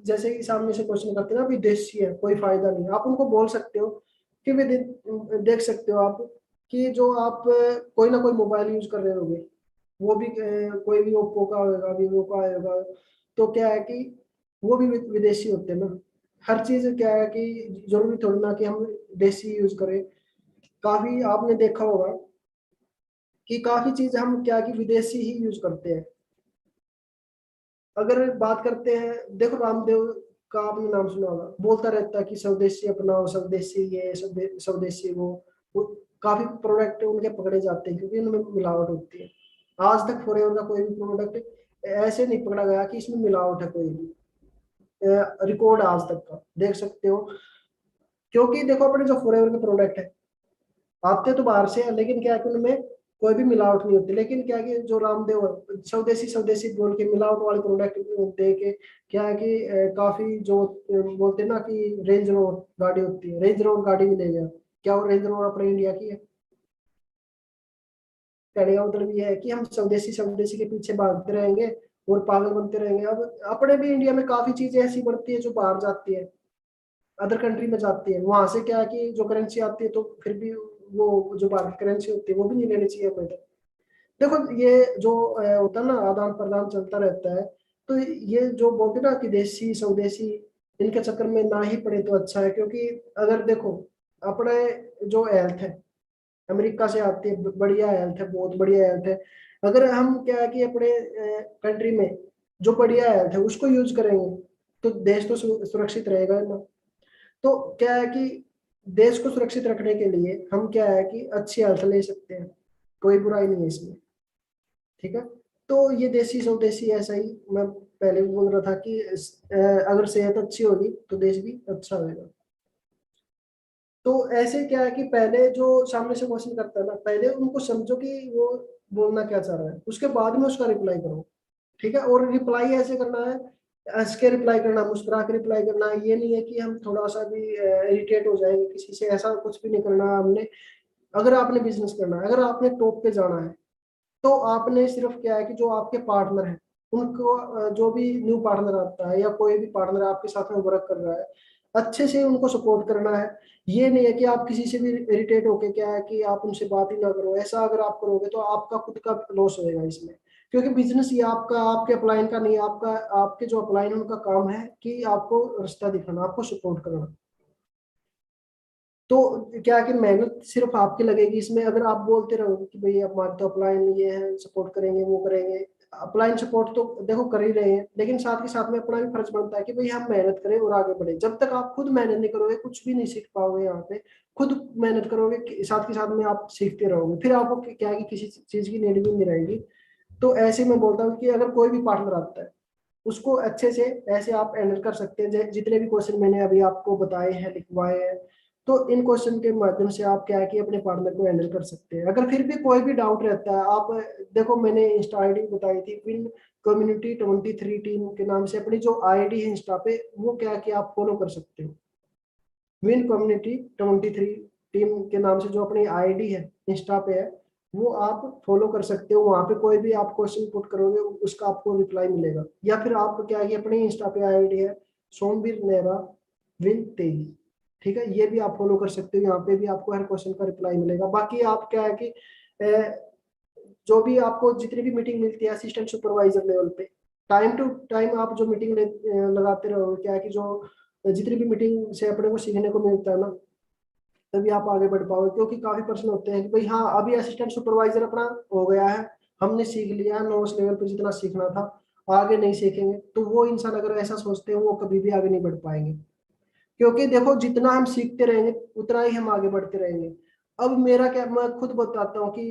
जैसे कि सामने से क्वेश्चन करते हैं ना, विदेशी है कोई फायदा नहीं है, आप उनको बोल सकते हो कि वे देख सकते हो आप कि जो आप कोई ना कोई मोबाइल यूज कर रहे होगे, वो भी कोई भी ओप्पो का होगा, वीवो का होगा। तो क्या है कि वो भी विदेशी होते हैं ना। हर चीज क्या है कि जरूरी थोड़ी ना कि हम देसी यूज करें। काफी आपने देखा होगा कि काफी चीज हम क्या कि विदेशी ही यूज करते हैं। अगर बात करते हैं, देखो रामदेव का आपने नाम सुना होगा, बोलता रहता है कि स्वदेशी अपनाओ, स्वदेशी ये, स्वदेशी वो काफी प्रोडक्ट उनके पकड़े जाते हैं क्योंकि उनमें मिलावट होती है। आज तक फॉरएवर का कोई भी प्रोडक्ट ऐसे नहीं पकड़ा गया कि इसमें मिलावट है कोई भी, रिकॉर्ड आज तक का देख सकते हो। क्योंकि देखो अपने जो फॉरएवर के प्रोडक्ट है आते तो बाहर से हैं, लेकिन क्या है कि उनमें कोई भी मिलावट नहीं होती। लेकिन क्या है कि जो रामदेव है, स्वदेशी स्वदेशी बोल के मिलावट वाले प्रोडक्ट दे के क्या है कि काफी जो बोलते हैं ना कि रेंज रोवर गाड़ी होती है, रेंज रोवर गाड़ी भी ले गया। क्या वो रेंज रोवर अपने इंडिया की है? कहने का मतलब ये है कि हम स्वदेशी स्वदेशी के पीछे भागते रहेंगे और पागल बनते रहेंगे। अब अपने भी इंडिया में काफी चीजें ऐसी बनती है जो बाहर जाती है, अदर कंट्री में जाती है, वहां से क्या है कि जो करेंसी आती है तो फिर भी वो जो बाहर की करेंसी होती है वो भी नहीं लेनी चाहिए हमें। देखो ये जो होता है ना आदान प्रदान चलता रहता है, तो ये जो बोलते हैं ना कि देशी स्वदेशी, इनके चक्कर में ना ही पड़े तो अच्छा है। क्योंकि अगर देखो अपने जो हेल्थ है अमेरिका से आती है, बढ़िया हेल्थ है, बहुत बढ़िया हेल्थ है। अगर हम क्या है कि अपने कंट्री में जो बढ़िया हेल्थ है उसको यूज करेंगे तो देश तो सुरक्षित रहेगा ना। तो क्या है कि देश को सुरक्षित रखने के लिए हम क्या है कि अच्छी हेल्थ ले सकते हैं, कोई बुराई नहीं है इसमें, ठीक है। तो ये देसी स्वदेशी ऐसा ही मैं पहले भी बोल रहा था कि अगर सेहत अच्छी होगी तो देश भी अच्छा होगा। तो ऐसे क्या है कि पहले जो सामने से क्वेश्चन करता है ना, पहले उनको समझो कि वो बोलना क्या चाह रहा है, उसके बाद में उसका रिप्लाई करो, ठीक है। और रिप्लाई ऐसे करना है, हंस के रिप्लाई करना, मुस्कुरा के रिप्लाई करना है। ये नहीं है कि हम थोड़ा सा भी इरिटेट हो जाएंगे किसी से, ऐसा कुछ भी नहीं करना हमने। अगर आपने बिजनेस करना है, अगर आपने टॉप पे जाना है, तो आपने सिर्फ क्या है कि जो आपके पार्टनर हैं उनको जो भी न्यू पार्टनर आता है या कोई भी पार्टनर आपके साथ में वर्क कर रहा है, अच्छे से उनको सपोर्ट करना है। ये नहीं है कि आप किसी से भी इरिटेट होके क्या है कि आप उनसे बात ही ना करो। ऐसा अगर आप करोगे तो आपका खुद का लॉस होएगा इसमें। क्योंकि बिजनेस ये आपका, आपके अपलाइन का नहीं, आपका आपके जो अपलाइन उनका काम है कि आपको रास्ता दिखाना, आपको सपोर्ट करना। तो क्या है कि मेहनत सिर्फ आपकी लगेगी इसमें। अगर आप बोलते रहोगे कि भाई हमारे तो अपलाइन ये है, सपोर्ट करेंगे, वो करेंगे, अपलाइन सपोर्ट तो देखो कर ही रहे हैं, लेकिन साथ के साथ में अपना भी फर्ज बनता है कि भाई हम मेहनत करें और आगे बढ़े। जब तक आप खुद मेहनत नहीं करोगे कुछ भी नहीं सीख पाओगे। यहाँ पे खुद मेहनत करोगे, साथ के साथ में आप सीखते रहोगे, फिर आपको क्या है कि किसी चीज की नीड भी नहीं रहेगी। तो ऐसे मैं बोलता हूँ कि अगर कोई भी पार्टनर आता है उसको अच्छे से ऐसे आप हैंडल कर सकते हैं। जितने भी क्वेश्चन मैंने अभी आपको बताए हैं, लिखवाए हैं, तो इन क्वेश्चन के माध्यम से आप क्या है कि अपने पार्टनर को हैंडल कर सकते हैं। अगर फिर भी कोई भी डाउट रहता है, आप देखो मैंने इंस्टा आईडी बताई थी विन कम्युनिटी 23 टीम के नाम से, अपनी जो आईडी है इंस्टा पे वो क्या है कि आप फॉलो कर सकते हो। विन कम्युनिटी 23 टीम के नाम से जो अपनी आईडी है इंस्टा पे है, वो आप फॉलो कर सकते हो। वहां पे कोई भी आप क्वेश्चन पुट करोगे उसका आपको रिप्लाई मिलेगा। या फिर आप क्या है कि अपनी इंस्टा पे आईडी है सोमवीर नेहरा विन 23, ठीक है, ये भी आप फॉलो कर सकते हो। यहाँ पे भी आपको हर क्वेश्चन का रिप्लाई मिलेगा। बाकी आप क्या है कि जो भी आपको जितनी भी मीटिंग मिलती है असिस्टेंट सुपरवाइजर लेवल पे, टाइम टू टाइम आप जो मीटिंग लगाते रहोगे, क्या है कि जो जितनी भी मीटिंग से अपने को सीखने को मिलता है ना, तभी आप आगे बढ़ पाओगे। क्योंकि काफी पर्सन होते हैं कि भाई हाँ अभी असिस्टेंट सुपरवाइजर अपना हो गया है, हमने सीख लिया नोट्स लेवल पे जितना सीखना था, आगे नहीं सीखेंगे। तो वो इंसान अगर ऐसा सोचते हैं वो कभी भी आगे नहीं बढ़ पाएंगे। क्योंकि देखो जितना हम सीखते रहेंगे उतना ही हम आगे बढ़ते रहेंगे। अब मेरा क्या, मैं खुद बताता हूँ कि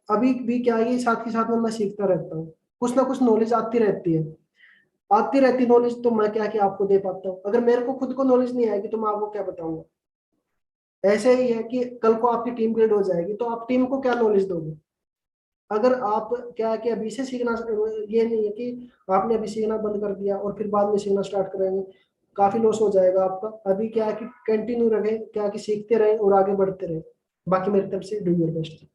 अभी भी क्या है, साथ के साथ में मैं सीखता रहता हूँ, कुछ ना कुछ नॉलेज आती रहती नॉलेज, तो मैं क्या कि आपको दे पाता हूँ। अगर मेरे को खुद को नॉलेज नहीं आएगी तो मैं आपको क्या बताऊंगा। ऐसे ही है कि कल को आपकी टीम बिल्ड हो जाएगी तो आप टीम को क्या नॉलेज दोगे। अगर आप क्या है कि अभी से सीखना, ये नहीं है कि आपने अभी सीखना बंद कर दिया और फिर बाद में सीखना स्टार्ट करेंगे, काफी लॉस हो जाएगा आपका। अभी क्या है कि कंटिन्यू रहे, क्या है कि सीखते रहे और आगे बढ़ते रहे। बाकी मेरी तरफ से डू योर बेस्ट।